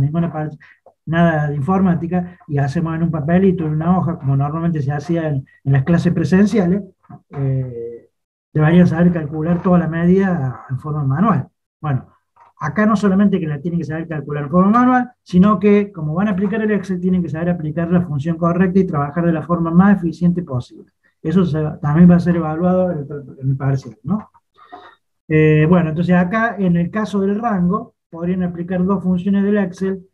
nada de informática, y hacemos en un papelito, en una hoja, como normalmente se hacía en las clases presenciales, deberían saber calcular toda la medida en forma manual. Bueno, acá no solamente que la tienen que saber calcular en forma manual, sino que como van a aplicar el Excel, tienen que saber aplicar la función correcta y trabajar de la forma más eficiente posible. Eso también va a ser evaluado en el parcial, ¿no? Bueno, entonces acá, en el caso del rango, podrían aplicar dos funciones del Excel,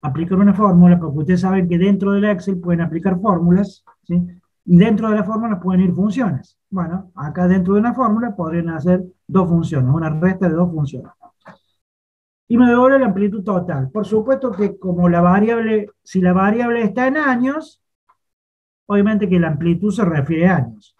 aplicar una fórmula, porque ustedes saben que dentro del Excel pueden aplicar fórmulas, ¿sí? Y dentro de las fórmulas pueden ir funciones. Bueno, acá dentro de una fórmula podrían hacer dos funciones, una resta de dos funciones. Y me devuelve la amplitud total. Por supuesto que como si la variable está en años, obviamente que la amplitud se refiere a años.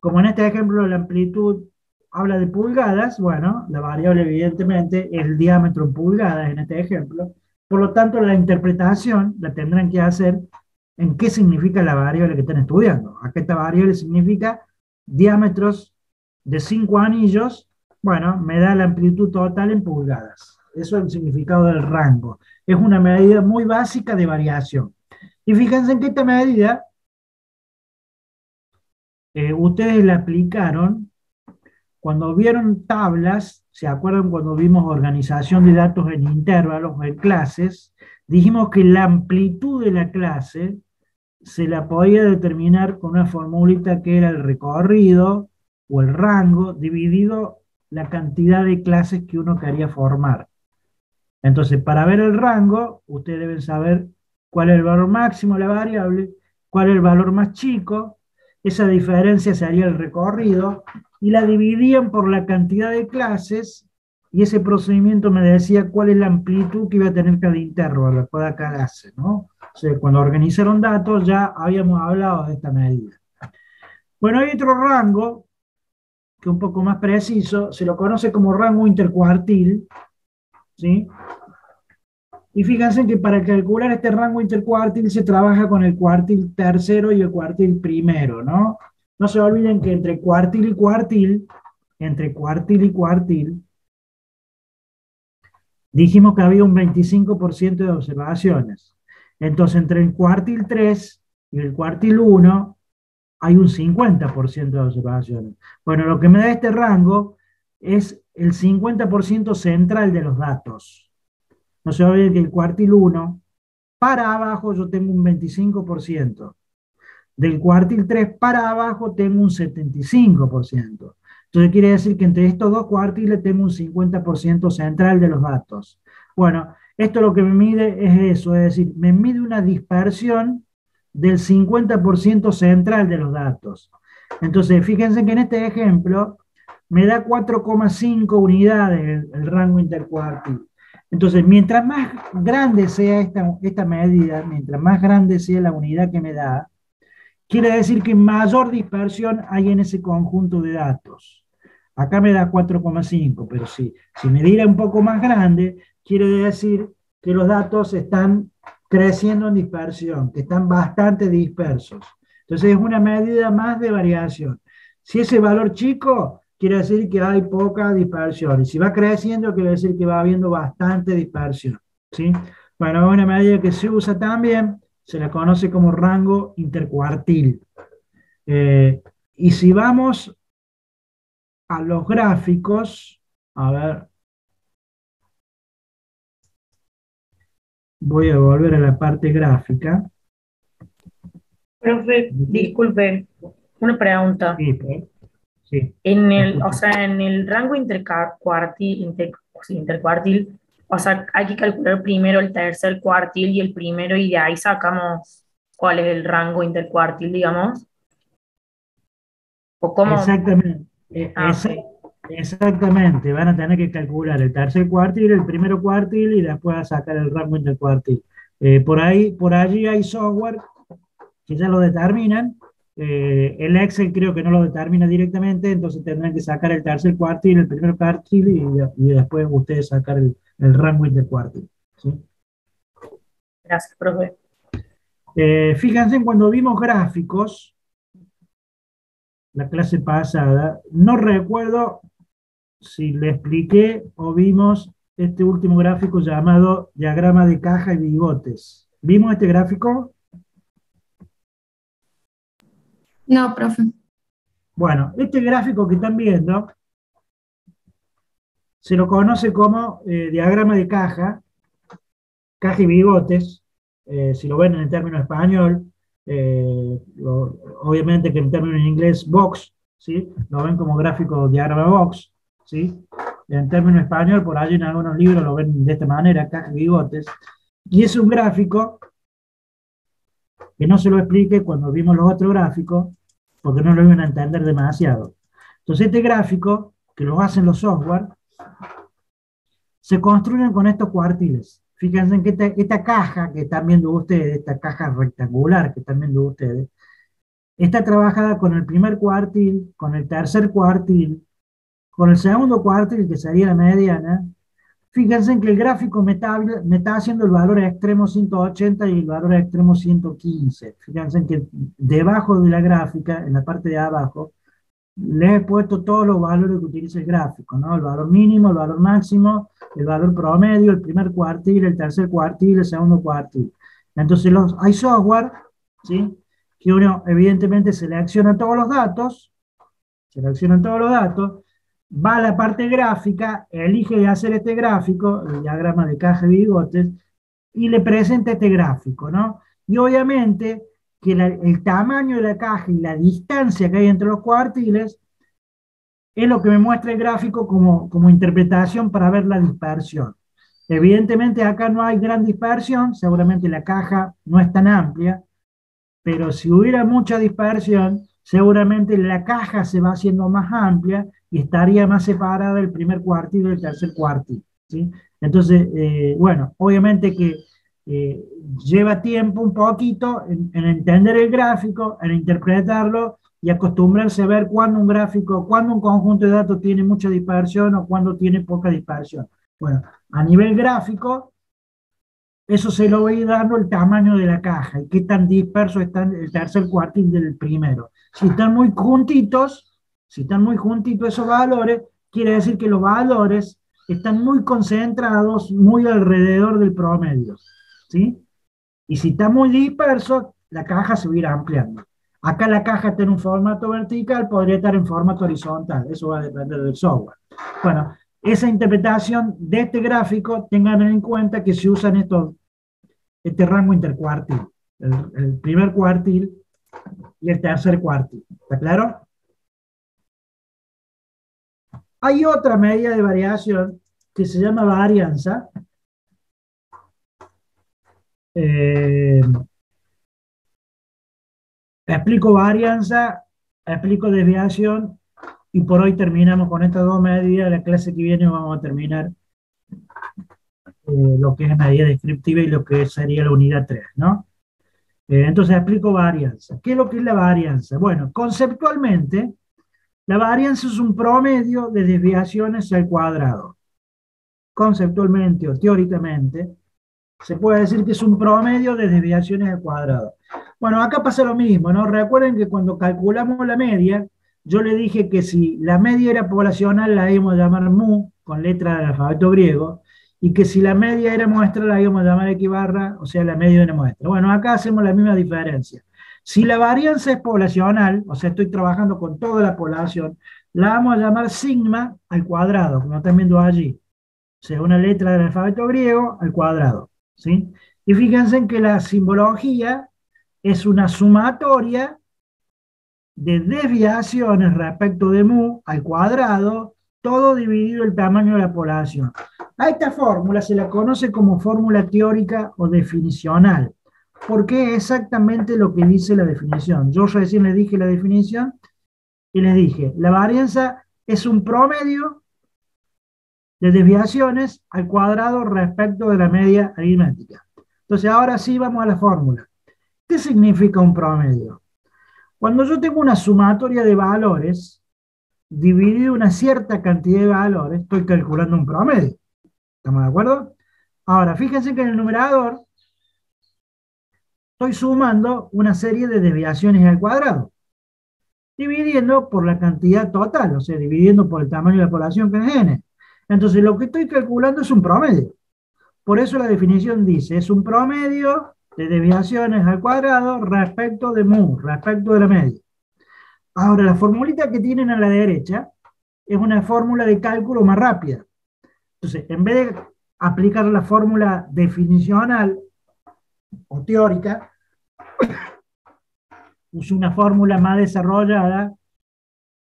Como en este ejemplo la amplitud habla de pulgadas, bueno, la variable evidentemente es el diámetro en pulgadas en este ejemplo. Por lo tanto, la interpretación la tendrán que hacer en qué significa la variable que están estudiando. Acá esta variable significa diámetros de 5 anillos, bueno, me da la amplitud total en pulgadas. Eso es el significado del rango. Es una medida muy básica de variación. Y fíjense en que esta medida ustedes la aplicaron cuando vieron tablas. ¿Se acuerdan cuando vimos organización de datos en intervalos o en clases? Dijimos que la amplitud de la clase se la podía determinar con una formulita que era el recorrido o el rango dividido la cantidad de clases que uno quería formar. Entonces, para ver el rango, ustedes deben saber cuál es el valor máximo de la variable, cuál es el valor más chico. Esa diferencia sería el recorrido, y la dividían por la cantidad de clases, y ese procedimiento me decía cuál es la amplitud que iba a tener cada intervalo, cada clase, ¿no? O sea, cuando organizaron datos ya habíamos hablado de esta medida. Bueno, hay otro rango, que es un poco más preciso, se lo conoce como rango intercuartil, ¿sí? Y fíjense que para calcular este rango intercuartil se trabaja con el cuartil tercero y el cuartil primero, ¿no? No se olviden que entre cuartil y cuartil, dijimos que había un 25% de observaciones. Entonces, entre el cuartil 3 y el cuartil 1 hay un 50% de observaciones. Bueno, lo que me da este rango es el 50% central de los datos. No se olviden que el cuartil 1, para abajo yo tengo un 25%. Del cuartil 3 para abajo tengo un 75%. Entonces quiere decir que entre estos dos cuartiles tengo un 50% central de los datos. Bueno, esto lo que me mide es eso, es decir, me mide una dispersión del 50% central de los datos. Entonces, fíjense que en este ejemplo me da 4,5 unidades el rango intercuartil. Entonces, mientras más grande sea esta medida, mientras más grande sea la unidad que me da, quiere decir que mayor dispersión hay en ese conjunto de datos. Acá me da 4,5, pero si me diera un poco más grande, quiere decir que los datos están creciendo en dispersión, que están bastante dispersos. Entonces es una medida más de variación. Si ese valor chico, quiere decir que hay poca dispersión. Y si va creciendo, quiere decir que va habiendo bastante dispersión, ¿sí? Bueno, una medida que se usa también, se la conoce como rango intercuartil. Y si vamos a los gráficos, a ver, voy a volver a la parte gráfica. Profe, disculpe, una pregunta. Sí, pues, sí, O sea, en el rango intercuartil, o sea, hay que calcular primero el tercer cuartil y el primero, y de ahí sacamos cuál es el rango intercuartil, digamos. O cómo. exactamente. Ok. Exactamente, van a tener que calcular el tercer cuartil, el primero cuartil y después a sacar el rango intercuartil. Por allí hay software que ya lo determinan. El Excel creo que no lo determina directamente, entonces tendrán que sacar el tercer cuartil, el primer cuartil y después ustedes sacar el rango intercuartil, ¿sí? Gracias, profe. Fíjense, cuando vimos gráficos, la clase pasada, no recuerdo si le expliqué o vimos este último gráfico llamado diagrama de caja y bigotes. ¿Vimos este gráfico? No, profe. Bueno, este gráfico que están viendo se lo conoce como diagrama de caja y bigotes, si lo ven en el término español, obviamente que en término en inglés box, ¿sí? Lo ven como gráfico diagrama box, ¿sí? En término español, por allí en algunos libros lo ven de esta manera, caja y bigotes, y es un gráfico que no se lo explique cuando vimos los otros gráficos, porque no lo iban a entender demasiado. Entonces este gráfico, que lo hacen los software, se construyen con estos cuartiles. Fíjense en que esta caja que están viendo ustedes, esta caja rectangular que están viendo ustedes, está trabajada con el primer cuartil, con el tercer cuartil, con el segundo cuartil, que sería la mediana. Fíjense en que el gráfico me está haciendo el valor extremo 180 y el valor extremo 115. Fíjense en que debajo de la gráfica, en la parte de abajo, le he puesto todos los valores que utiliza el gráfico, ¿no? El valor mínimo, el valor máximo, el valor promedio, el primer cuartil, el tercer cuartil, el segundo cuartil. Entonces hay software, ¿sí? Que uno evidentemente selecciona todos los datos, va a la parte gráfica, elige hacer este gráfico, el diagrama de caja y bigotes, y le presenta este gráfico, ¿no? Y obviamente que el tamaño de la caja y la distancia que hay entre los cuartiles es lo que me muestra el gráfico como interpretación para ver la dispersión. Evidentemente acá no hay gran dispersión, seguramente la caja no es tan amplia, pero si hubiera mucha dispersión, seguramente la caja se va haciendo más amplia y estaría más separada el primer cuartil del tercer cuartil, ¿sí? Entonces, bueno, obviamente que lleva tiempo un poquito en entender el gráfico, en interpretarlo y acostumbrarse a ver cuándo cuándo un conjunto de datos tiene mucha dispersión o cuándo tiene poca dispersión. Bueno, a nivel gráfico, eso se lo voy dando el tamaño de la caja y qué tan disperso está el tercer cuartil del primero. Si están muy juntitos esos valores, quiere decir que los valores están muy concentrados, muy alrededor del promedio, ¿sí? Y si está muy disperso, la caja se va a ir ampliando. Acá la caja está en un formato vertical, podría estar en formato horizontal, eso va a depender del software. Bueno, esa interpretación de este gráfico, tengan en cuenta que se usan este rango intercuartil, el primer cuartil y el tercer cuartil. ¿Está claro? Hay otra medida de variación que se llama varianza. Explico varianza, explico desviación y por hoy terminamos con estas dos medidas. La clase que viene vamos a terminar lo que es medida descriptiva y lo que sería la unidad 3, ¿no? Entonces explico varianza. ¿Qué es lo que es la varianza? Bueno, conceptualmente, la varianza es un promedio de desviaciones al cuadrado. Conceptualmente o teóricamente, se puede decir que es un promedio de desviaciones al cuadrado. Bueno, acá pasa lo mismo, ¿no? Recuerden que cuando calculamos la media, yo le dije que si la media era poblacional la íbamos a llamar mu, con letra del alfabeto griego, y que si la media era muestra la íbamos a llamar x barra, o sea, la media de una muestra. Bueno, acá hacemos la misma diferencia. Si la varianza es poblacional, o sea, estoy trabajando con toda la población, la vamos a llamar sigma al cuadrado, como están viendo allí. O sea, una letra del alfabeto griego al cuadrado, ¿sí? Y fíjense en que la simbología es una sumatoria de desviaciones respecto de mu al cuadrado, todo dividido el tamaño de la población. A esta fórmula se la conoce como fórmula teórica o definicional, porque es exactamente lo que dice la definición. Yo recién les dije la definición y les dije, la varianza es un promedio de desviaciones al cuadrado respecto de la media aritmética. Entonces ahora sí vamos a la fórmula. ¿Qué significa un promedio? Cuando yo tengo una sumatoria de valores, dividido una cierta cantidad de valores, estoy calculando un promedio. ¿Estamos de acuerdo? Ahora, fíjense que en el numerador estoy sumando una serie de desviaciones al cuadrado, dividiendo por la cantidad total, o sea, dividiendo por el tamaño de la población que es n. Entonces, lo que estoy calculando es un promedio. Por eso la definición dice, es un promedio de desviaciones al cuadrado respecto de mu, respecto de la media. Ahora, la formulita que tienen a la derecha es una fórmula de cálculo más rápida. Entonces, en vez de aplicar la fórmula definicional o teórica, uso una fórmula más desarrollada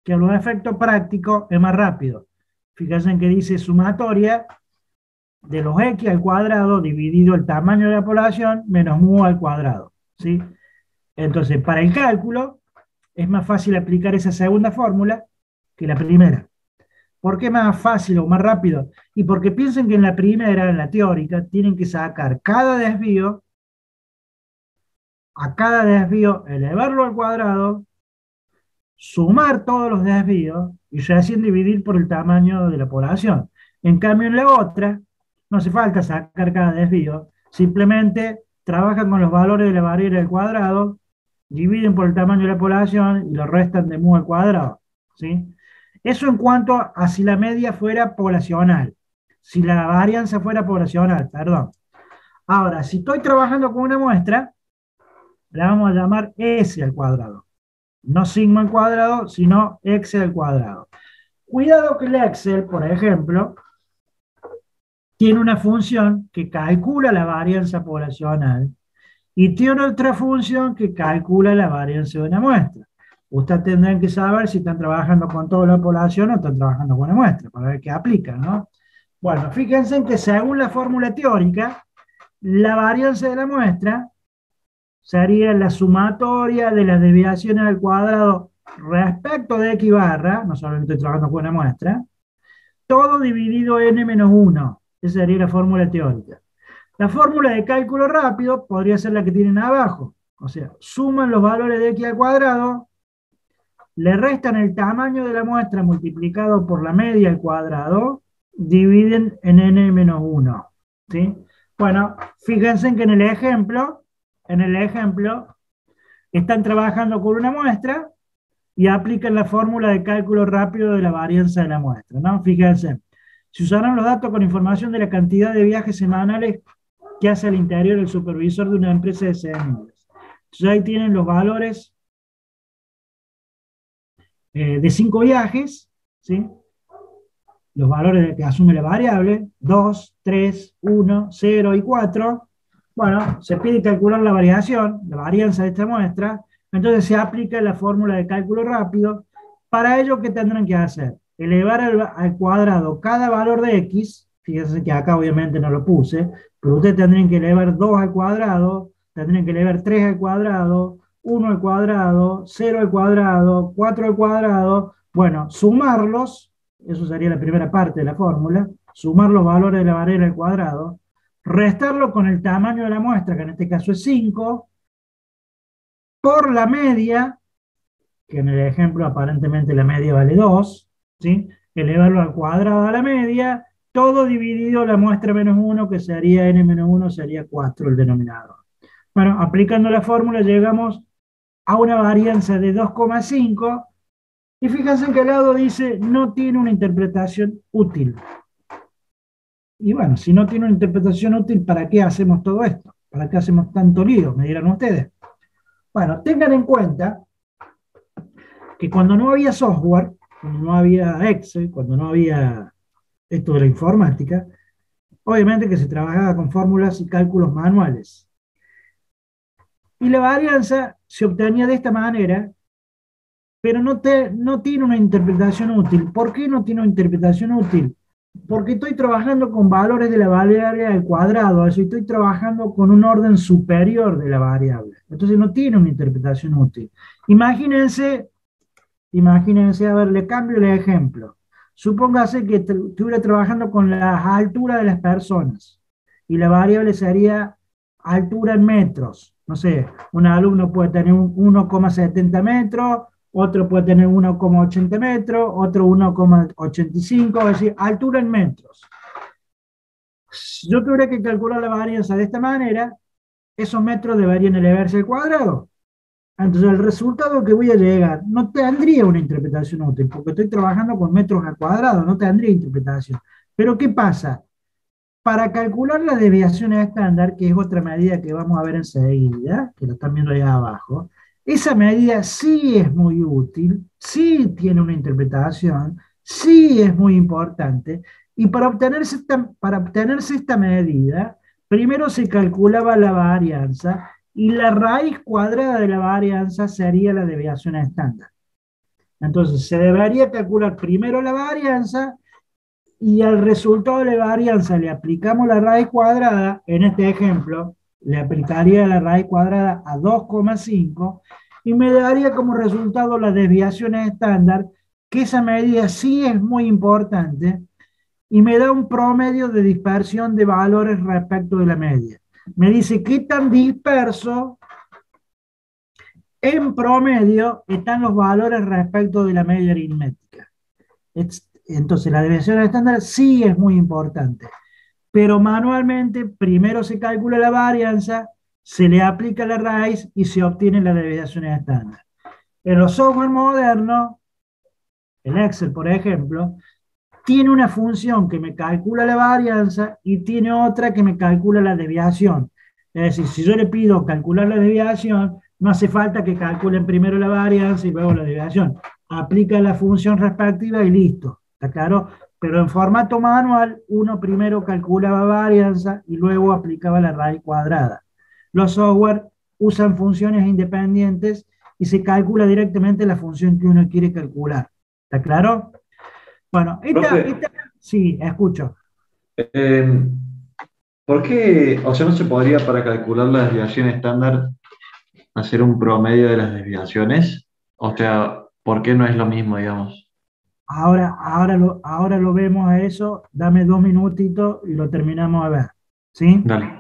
que a los efectos prácticos es más rápido. Fíjense en que dice sumatoria de los x al cuadrado dividido el tamaño de la población menos mu al cuadrado, ¿sí? Entonces, para el cálculo, es más fácil aplicar esa segunda fórmula que la primera. ¿Por qué más fácil o más rápido? Y porque piensen que en la primera, en la teórica, tienen que sacar cada desvío, a cada desvío elevarlo al cuadrado, sumar todos los desvíos y recién dividir por el tamaño de la población. En cambio, en la otra, no hace falta sacar cada desvío, simplemente trabajan con los valores de la barrera del cuadrado, dividen por el tamaño de la población y lo restan de mu al cuadrado, ¿sí? Eso en cuanto a si la media fuera poblacional, si la varianza fuera poblacional, perdón. Ahora, si estoy trabajando con una muestra, la vamos a llamar S al cuadrado. No sigma al cuadrado, sino x al cuadrado. Cuidado que el Excel, por ejemplo, tiene una función que calcula la varianza poblacional y tiene otra función que calcula la varianza de una muestra. Ustedes tendrán que saber si están trabajando con toda la población o están trabajando con una muestra, para ver qué aplican, ¿no? Bueno, fíjense en que según la fórmula teórica, la varianza de la muestra sería la sumatoria de las desviaciones al cuadrado respecto de x barra, no solamente estoy trabajando con una muestra, todo dividido n menos 1. Esa sería la fórmula teórica. La fórmula de cálculo rápido podría ser la que tienen abajo. O sea, suman los valores de x al cuadrado, le restan el tamaño de la muestra multiplicado por la media al cuadrado, dividen en n menos 1. ¿Sí? Bueno, fíjense que en el ejemplo, están trabajando con una muestra y aplican la fórmula de cálculo rápido de la varianza de la muestra, ¿no? Fíjense, se usarán los datos con información de la cantidad de viajes semanales que hace al interior el supervisor de una empresa de semillas. Entonces ahí tienen los valores de 5 viajes, ¿sí? Los valores que asume la variable, 2, 3, 1, 0 y 4. Bueno, se pide calcular la variación, la varianza de esta muestra, entonces se aplica la fórmula de cálculo rápido. Para ello, ¿qué tendrán que hacer? Elevar al cuadrado cada valor de x, fíjense que acá obviamente no lo puse, pero ustedes tendrían que elevar 2 al cuadrado, tendrían que elevar 3 al cuadrado, 1 al cuadrado, 0 al cuadrado, 4 al cuadrado, bueno, sumarlos, eso sería la primera parte de la fórmula, sumar los valores de la variable al cuadrado, restarlo con el tamaño de la muestra, que en este caso es 5, por la media, que en el ejemplo aparentemente la media vale 2, ¿sí? Elevarlo al cuadrado a la media, todo dividido la muestra menos 1, que sería n menos 1, sería 4 el denominador. Bueno, aplicando la fórmula llegamos a una varianza de 2,5, y fíjense que al lado dice no tiene una interpretación útil. Y bueno, si no tiene una interpretación útil, ¿para qué hacemos todo esto? ¿Para qué hacemos tanto lío? Me dirán ustedes. Bueno, tengan en cuenta que cuando no había software, cuando no había Excel, cuando no había esto de la informática, obviamente que se trabajaba con fórmulas y cálculos manuales. Y la varianza se obtenía de esta manera, pero no tiene una interpretación útil. ¿Por qué no tiene una interpretación útil? Porque estoy trabajando con valores de la variable al cuadrado, así estoy trabajando con un orden superior de la variable. Entonces no tiene una interpretación útil. Imagínense, a ver, le cambio el ejemplo. Supóngase que estuviera trabajando con las alturas de las personas y la variable sería altura en metros. No sé, un alumno puede tener 1,70 metros, otro puede tener 1,80 metros, otro 1,85, es decir, altura en metros. Si yo tuviera que calcular la varianza de esta manera, esos metros deberían elevarse al cuadrado. Entonces el resultado que voy a llegar no tendría una interpretación útil, porque estoy trabajando con metros al cuadrado, no tendría interpretación. Pero ¿qué pasa? Para calcular la desviación estándar, que es otra medida que vamos a ver enseguida, que lo están viendo ahí abajo, esa medida sí es muy útil, sí tiene una interpretación, sí es muy importante, y para obtenerse esta medida, primero se calculaba la varianza, y la raíz cuadrada de la varianza sería la desviación estándar. Entonces, se debería calcular primero la varianza, y al resultado de la varianza le aplicamos la raíz cuadrada, en este ejemplo, le aplicaría la raíz cuadrada a 2,5, y me daría como resultado la desviación estándar, que esa medida sí es muy importante, y me da un promedio de dispersión de valores respecto de la media. Me dice qué tan disperso en promedio están los valores respecto de la media aritmética. Entonces la desviación estándar sí es muy importante, pero manualmente primero se calcula la varianza, se le aplica la raíz y se obtiene la desviación estándar. En los software modernos, el Excel por ejemplo, tiene una función que me calcula la varianza y tiene otra que me calcula la desviación. Es decir, si yo le pido calcular la desviación, no hace falta que calculen primero la varianza y luego la desviación. Aplica la función respectiva y listo. ¿Está claro? Pero en formato manual, uno primero calculaba varianza y luego aplicaba la raíz cuadrada. Los software usan funciones independientes y se calcula directamente la función que uno quiere calcular. ¿Está claro? Bueno, sí, escucho. ¿Por qué, o sea, no se podría para calcular la desviación estándar hacer un promedio de las desviaciones? O sea, ¿por qué no es lo mismo, digamos? Ahora lo vemos a eso, dame 2 minutitos y lo terminamos a ver. ¿Sí? Dale.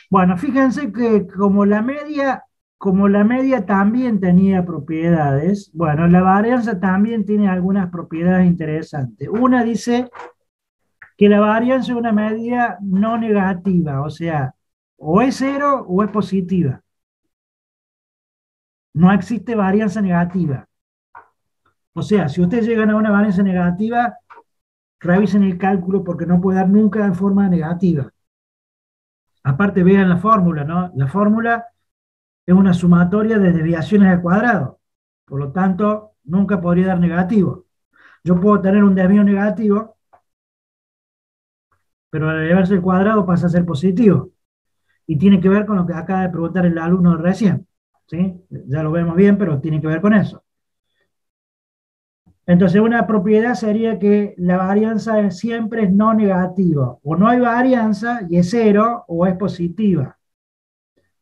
Bueno, fíjense que como la media también tenía propiedades, bueno, la varianza también tiene algunas propiedades interesantes. Una dice que la varianza es una medida no negativa, o sea, o es cero o es positiva. No existe varianza negativa. O sea, si ustedes llegan a una varianza negativa, revisen el cálculo porque no puede dar nunca en forma negativa. Aparte, vean la fórmula, ¿no? La fórmula es una sumatoria de desviaciones al cuadrado. Por lo tanto, nunca podría dar negativo. Yo puedo tener un desvío negativo, pero al elevarse al cuadrado pasa a ser positivo. Y tiene que ver con lo que acaba de preguntar el alumno recién. ¿Sí? Ya lo vemos bien, pero tiene que ver con eso. Entonces, una propiedad sería que la varianza siempre es no negativa. O no hay varianza y es cero, o es positiva.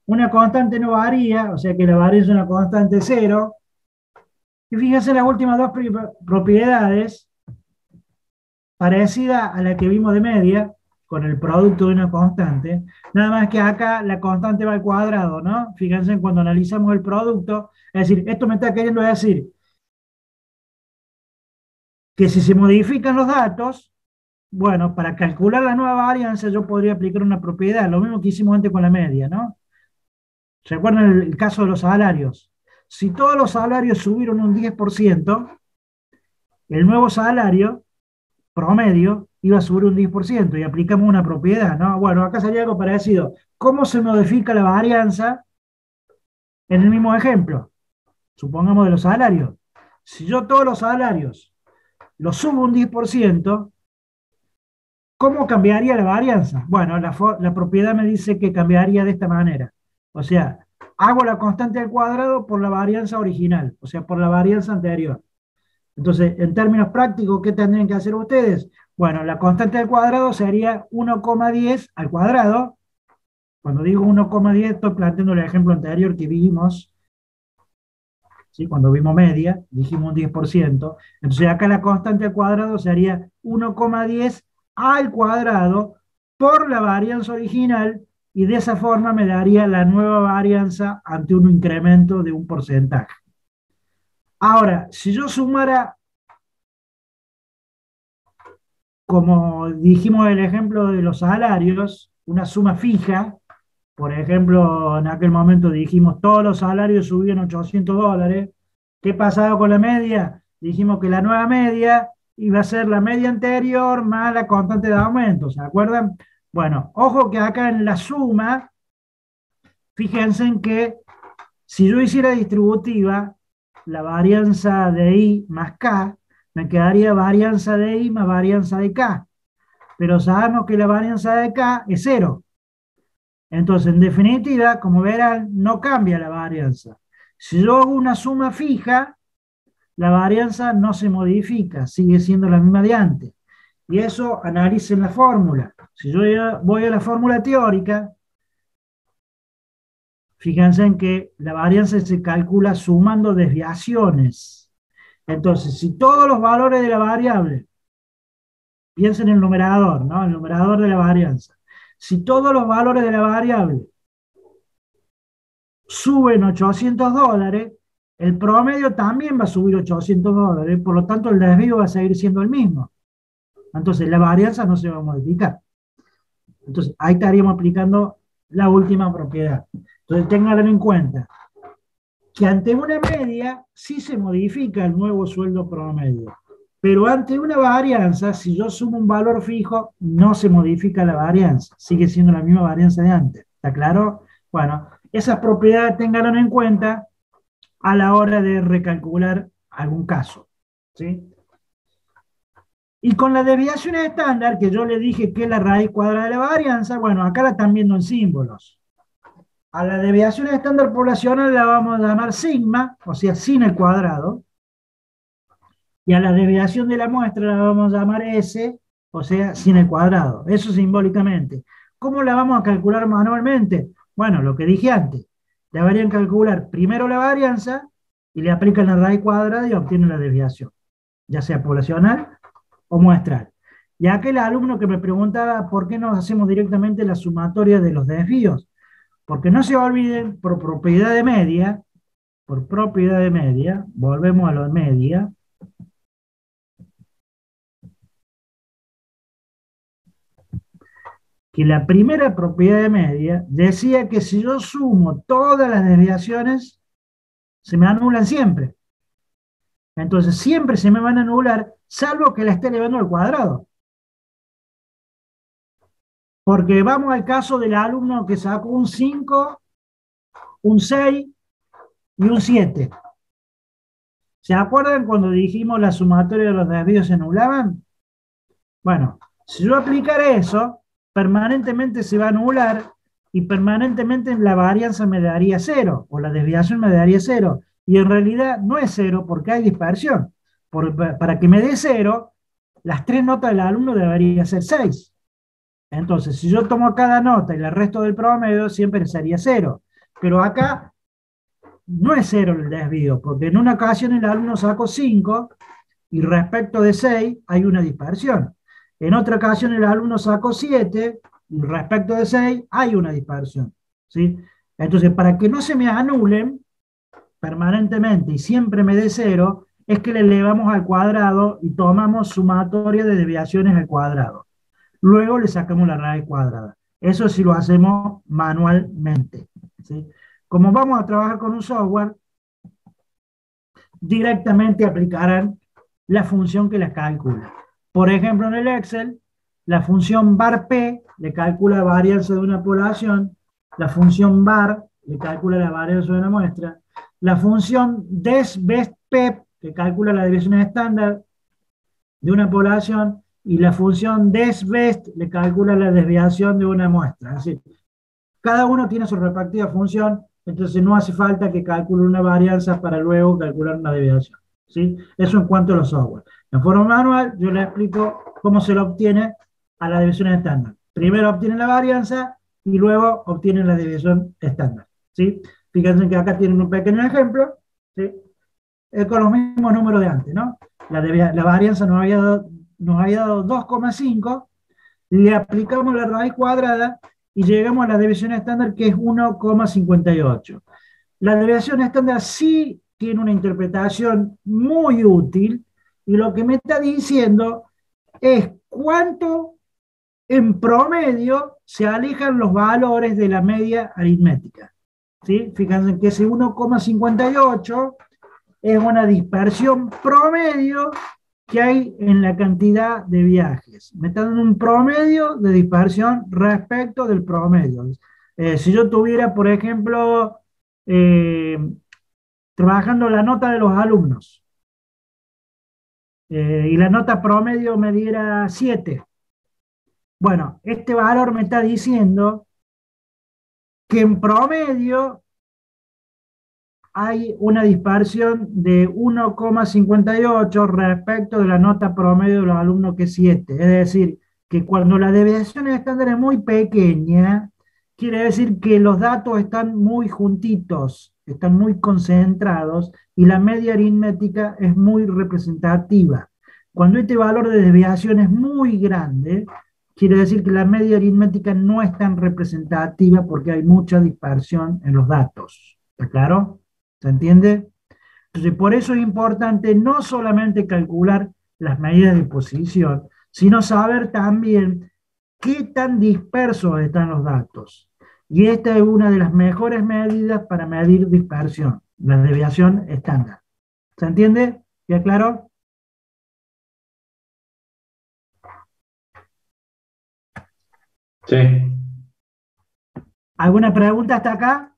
Una constante no varía, o sea que la varianza es una constante cero. Y fíjense las últimas dos propiedades, parecida a la que vimos de media, con el producto de una constante, nada más que acá la constante va al cuadrado, ¿no? Fíjense cuando analizamos el producto, es decir, esto me está queriendo decir que si se modifican los datos, bueno, para calcular la nueva varianza yo podría aplicar una propiedad, lo mismo que hicimos antes con la media, ¿no? ¿Recuerdan el caso de los salarios? Si todos los salarios subieron un 10%, el nuevo salario promedio iba a subir un 10% y aplicamos una propiedad, ¿no? Bueno, acá sería algo parecido. ¿Cómo se modifica la varianza en el mismo ejemplo? Supongamos de los salarios. Si yo todos los salarios los subo un 10%, ¿cómo cambiaría la varianza? Bueno, la propiedad me dice que cambiaría de esta manera. O sea, hago la constante al cuadrado por la varianza original, o sea, por la varianza anterior. Entonces, en términos prácticos, ¿qué tendrían que hacer ustedes? Bueno, la constante al cuadrado sería 1,10 al cuadrado. Cuando digo 1,10 estoy planteando el ejemplo anterior que vimos, ¿sí? Cuando vimos media, dijimos un 10%. Entonces acá la constante al cuadrado sería 1,10 al cuadrado por la varianza original, y de esa forma me daría la nueva varianza ante un incremento de un porcentaje. Ahora, si yo sumara, como dijimos en el ejemplo de los salarios, una suma fija, por ejemplo, en aquel momento dijimos todos los salarios subían $800, ¿qué pasaba con la media? Dijimos que la nueva media iba a ser la media anterior más la constante de aumento, ¿se acuerdan? Bueno, ojo que acá en la suma, fíjense en que si yo hiciera distributiva, la varianza de I más K, me quedaría varianza de I más varianza de K. Pero sabemos que la varianza de K es cero. Entonces, en definitiva, como verán, no cambia la varianza. Si yo hago una suma fija, la varianza no se modifica, sigue siendo la misma de antes. Y eso analicen la fórmula. Si yo voy a la fórmula teórica, fíjense en que la varianza se calcula sumando desviaciones. Entonces, si todos los valores de la variable, piensen en el numerador, ¿no? El numerador de la varianza. Si todos los valores de la variable suben $800, el promedio también va a subir $800, por lo tanto el desvío va a seguir siendo el mismo. Entonces la varianza no se va a modificar. Entonces ahí estaríamos aplicando la última propiedad. Entonces ténganlo en cuenta, que ante una media sí se modifica el nuevo sueldo promedio, pero ante una varianza, si yo sumo un valor fijo, no se modifica la varianza, sigue siendo la misma varianza de antes. ¿Está claro? Bueno, esas propiedades ténganlo en cuenta a la hora de recalcular algún caso, ¿sí? Y con la desviación estándar, que yo le dije que es la raíz cuadrada de la varianza, bueno, acá la están viendo en símbolos. A la desviación estándar poblacional la vamos a llamar sigma, o sea, sin el cuadrado, y a la desviación de la muestra la vamos a llamar S, o sea, sin el cuadrado. Eso simbólicamente. ¿Cómo la vamos a calcular manualmente? Bueno, lo que dije antes. Deberían calcular primero la varianza y le aplican la raíz cuadrada y obtienen la desviación, ya sea poblacional o muestral. Y aquel alumno que me preguntaba por qué no hacemos directamente la sumatoria de los desvíos, porque no se olviden, por propiedad de media, volvemos a lo de media, que la primera propiedad de media decía que si yo sumo todas las desviaciones, se me anulan siempre. Entonces siempre se me van a anular, salvo que la esté elevando al cuadrado. Porque vamos al caso del alumno que sacó un 5, un 6 y un 7. ¿Se acuerdan cuando dijimos la sumatoria de los desvíos se anulaban? Bueno, si yo aplicara eso, permanentemente se va a anular y permanentemente la varianza me daría 0, o la desviación me daría 0. Y en realidad no es 0 porque hay dispersión. Para que me dé 0, las 3 notas del alumno deberían ser 6. Entonces, si yo tomo cada nota y el resto del promedio, siempre sería 0. Pero acá no es 0 el desvío, porque en una ocasión el alumno sacó 5 y respecto de 6 hay una dispersión. En otra ocasión el alumno sacó 7 y respecto de 6 hay una dispersión, ¿sí? Entonces, para que no se me anulen permanentemente y siempre me dé 0, es que le elevamos al cuadrado y tomamos sumatoria de desviaciones al cuadrado. Luego le sacamos la raíz cuadrada. Eso sí lo hacemos manualmente, ¿sí? Como vamos a trabajar con un software, directamente aplicarán la función que les calcula. Por ejemplo, en el Excel, la función var_p le calcula la varianza de una población, la función var le calcula la varianza de una muestra, la función desbestpep que calcula la desviación estándar de una población, y la función desbest le calcula la desviación de una muestra. Es decir, cada uno tiene su respectiva función, entonces no hace falta que calcule una varianza para luego calcular una desviación, ¿sí? Eso en cuanto a los software. En forma manual, yo les explico cómo se lo obtiene a la desviación estándar. Primero obtienen la varianza y luego obtienen la desviación estándar, ¿sí? Fíjense que acá tienen un pequeño ejemplo, ¿sí? Con los mismos números de antes, ¿no? La varianza nos había dado 2,5, le aplicamos la raíz cuadrada y llegamos a la desviación estándar, que es 1,58. La desviación estándar sí tiene una interpretación muy útil, y lo que me está diciendo es cuánto en promedio se alejan los valores de la media aritmética, ¿sí? Fíjense que ese 1,58 es una dispersión promedio que hay en la cantidad de viajes. Me están dando un promedio de dispersión respecto del promedio. Si yo tuviera, por ejemplo, trabajando la nota de los alumnos, y la nota promedio me diera 7. Bueno, este valor me está diciendo que en promedio hay una dispersión de 1,58 respecto de la nota promedio de los alumnos, que es 7. Es decir, que cuando la desviación estándar es muy pequeña, quiere decir que los datos están muy juntitos, están muy concentrados, y la media aritmética es muy representativa. Cuando este valor de desviación es muy grande, quiere decir que la media aritmética no es tan representativa porque hay mucha dispersión en los datos. ¿Está claro? ¿Se entiende? Entonces, por eso es importante no solamente calcular las medidas de posición, sino saber también qué tan dispersos están los datos. Y esta es una de las mejores medidas para medir dispersión, la desviación estándar. ¿Se entiende? ¿Ya claro? Sí. ¿Alguna pregunta hasta acá?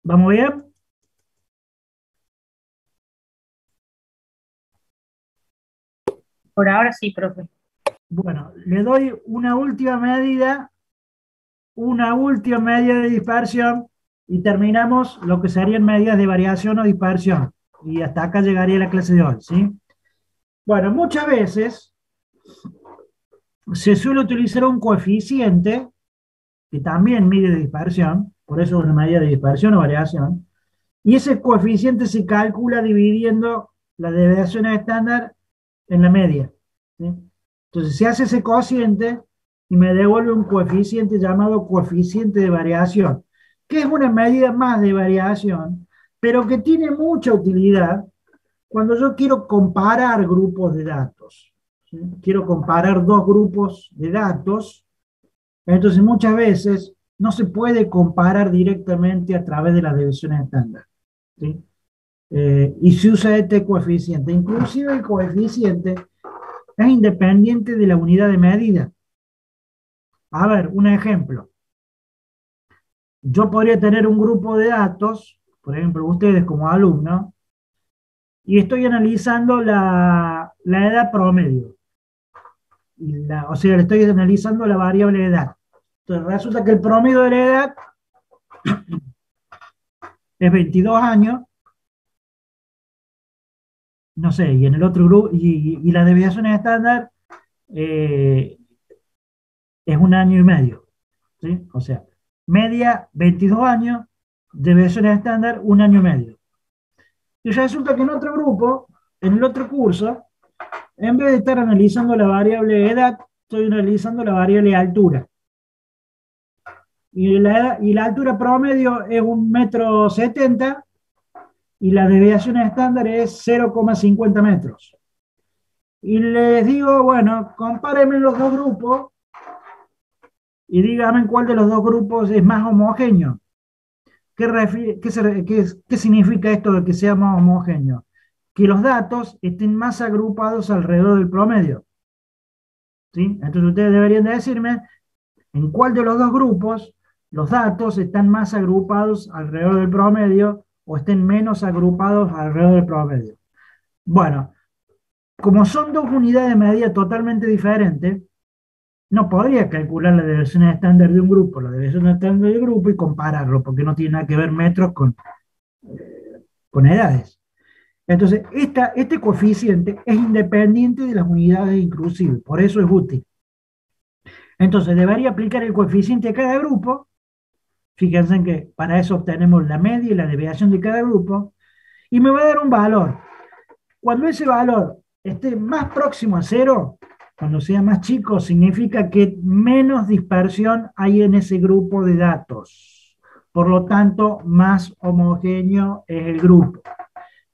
¿Vamos bien? Por ahora sí, profe. Bueno, le doy una última medida de dispersión, y terminamos lo que serían medidas de variación o dispersión. Y hasta acá llegaría la clase de hoy, ¿sí? Bueno, muchas veces se suele utilizar un coeficiente que también mide dispersión, por eso es una medida de dispersión o variación, y ese coeficiente se calcula dividiendo la desviación estándar en la media, ¿sí? Entonces se hace ese cociente y me devuelve un coeficiente llamado coeficiente de variación, que es una medida más de variación, pero que tiene mucha utilidad cuando yo quiero comparar grupos de datos. ¿sí? Quiero comparar dos grupos de datos, entonces muchas veces no se puede comparar directamente a través de las desviaciones estándar, ¿sí? Y se usa este coeficiente. Inclusive el coeficiente es independiente de la unidad de medida. A ver, un ejemplo. Yo podría tener un grupo de datos, por ejemplo, ustedes como alumnos, y estoy analizando la edad promedio. O sea, le estoy analizando la variable edad. Entonces resulta que el promedio de la edad es 22 años, no sé, y en el otro grupo, y las desviaciones estándar es 1 año y medio, ¿sí? O sea, media 22 años, desviaciones estándar 1 año y medio. Y resulta que en otro grupo, en el otro curso, en vez de estar analizando la variable edad, estoy analizando la variable altura. Y la altura promedio es 1,70 m y la desviación estándar es 0,50 metros. Y les digo, bueno, compárenme los dos grupos y díganme cuál de los dos grupos es más homogéneo. ¿Qué significa esto de que sea más homogéneo? Que los datos estén más agrupados alrededor del promedio, ¿sí? Entonces ustedes deberían de decirme en cuál de los dos grupos los datos están más agrupados alrededor del promedio o estén menos agrupados alrededor del promedio. Bueno, como son dos unidades de medida totalmente diferentes, no podría calcular la desviación estándar de un grupo, la desviación estándar del grupo y compararlo, porque no tiene nada que ver metros con edades. Entonces, este coeficiente es independiente de las unidades inclusive, por eso es útil. Entonces, debería aplicar el coeficiente a cada grupo. Fíjense en que para eso obtenemos la media y la desviación de cada grupo, y me va a dar un valor. Cuando ese valor esté más próximo a cero, cuando sea más chico, significa que menos dispersión hay en ese grupo de datos. Por lo tanto, más homogéneo es el grupo.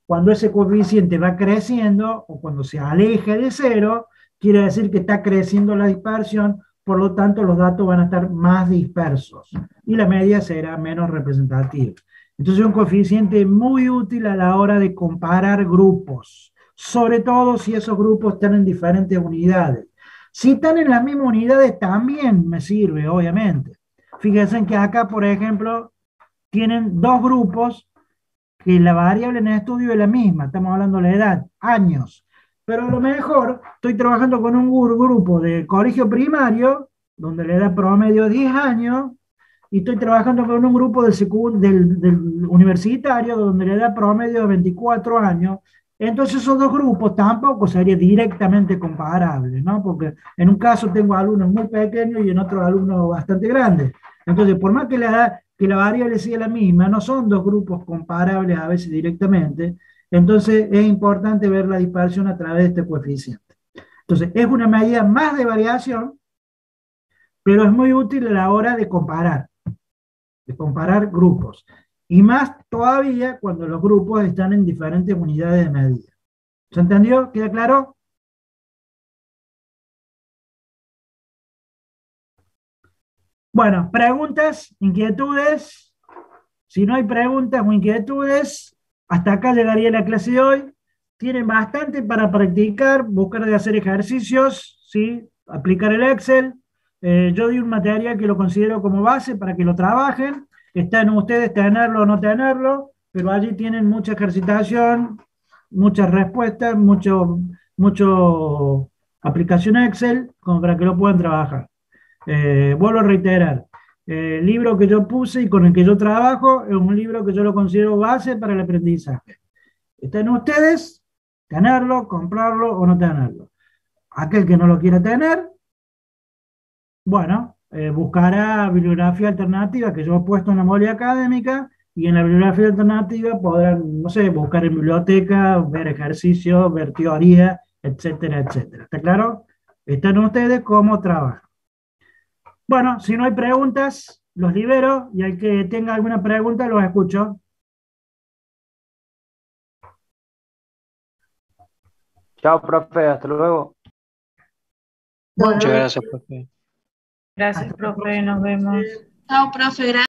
Cuando ese coeficiente va creciendo, o cuando se aleja de cero, quiere decir que está creciendo la dispersión, por lo tanto los datos van a estar más dispersos y la media será menos representativa. Entonces es un coeficiente muy útil a la hora de comparar grupos, sobre todo si esos grupos están en diferentes unidades. Si están en las mismas unidades también me sirve, obviamente. Fíjense que acá, por ejemplo, tienen dos grupos que la variable en el estudio es la misma, estamos hablando de la edad, años. Pero a lo mejor estoy trabajando con un grupo de colegio primario, donde la edad promedio es 10 años, y estoy trabajando con un grupo del universitario, donde la edad promedio es 24 años. Entonces esos dos grupos tampoco serían directamente comparables, ¿no? Porque en un caso tengo alumnos muy pequeños y en otro alumnos bastante grandes. Entonces, por más que la variable sea la misma, no son dos grupos comparables a veces directamente, entonces es importante ver la dispersión a través de este coeficiente. Entonces, es una medida más de variación, pero es muy útil a la hora de comparar grupos. Y más todavía cuando los grupos están en diferentes unidades de medida. ¿Se entendió? ¿Queda claro? Bueno, preguntas, inquietudes. Si no hay preguntas o inquietudes, hasta acá llegaría la clase de hoy. Tienen bastante para practicar, buscar de hacer ejercicios, ¿sí? Aplicar el Excel. Yo di un material que lo considero como base para que lo trabajen. Está en ustedes tenerlo o no tenerlo, pero allí tienen mucha ejercitación, muchas respuestas, mucho aplicación Excel, como para que lo puedan trabajar. Vuelvo a reiterar, el libro que yo puse y con el que yo trabajo es un libro que yo lo considero base para el aprendizaje. Está en ustedes tenerlo, comprarlo o no tenerlo. Aquel que no lo quiera tener, bueno, buscará bibliografía alternativa que yo he puesto en la modalidad académica, y en la bibliografía alternativa podrán, no sé, buscar en biblioteca, ver ejercicios, ver teoría, etcétera, etcétera. ¿Está claro? Están ustedes cómo trabajan. Bueno, si no hay preguntas, los libero, y al que tenga alguna pregunta los escucho. Chao, profe, hasta luego. Bueno, Muchas gracias, profe. Gracias, hasta la profe, nos vemos. próxima. Chao, profe, gracias.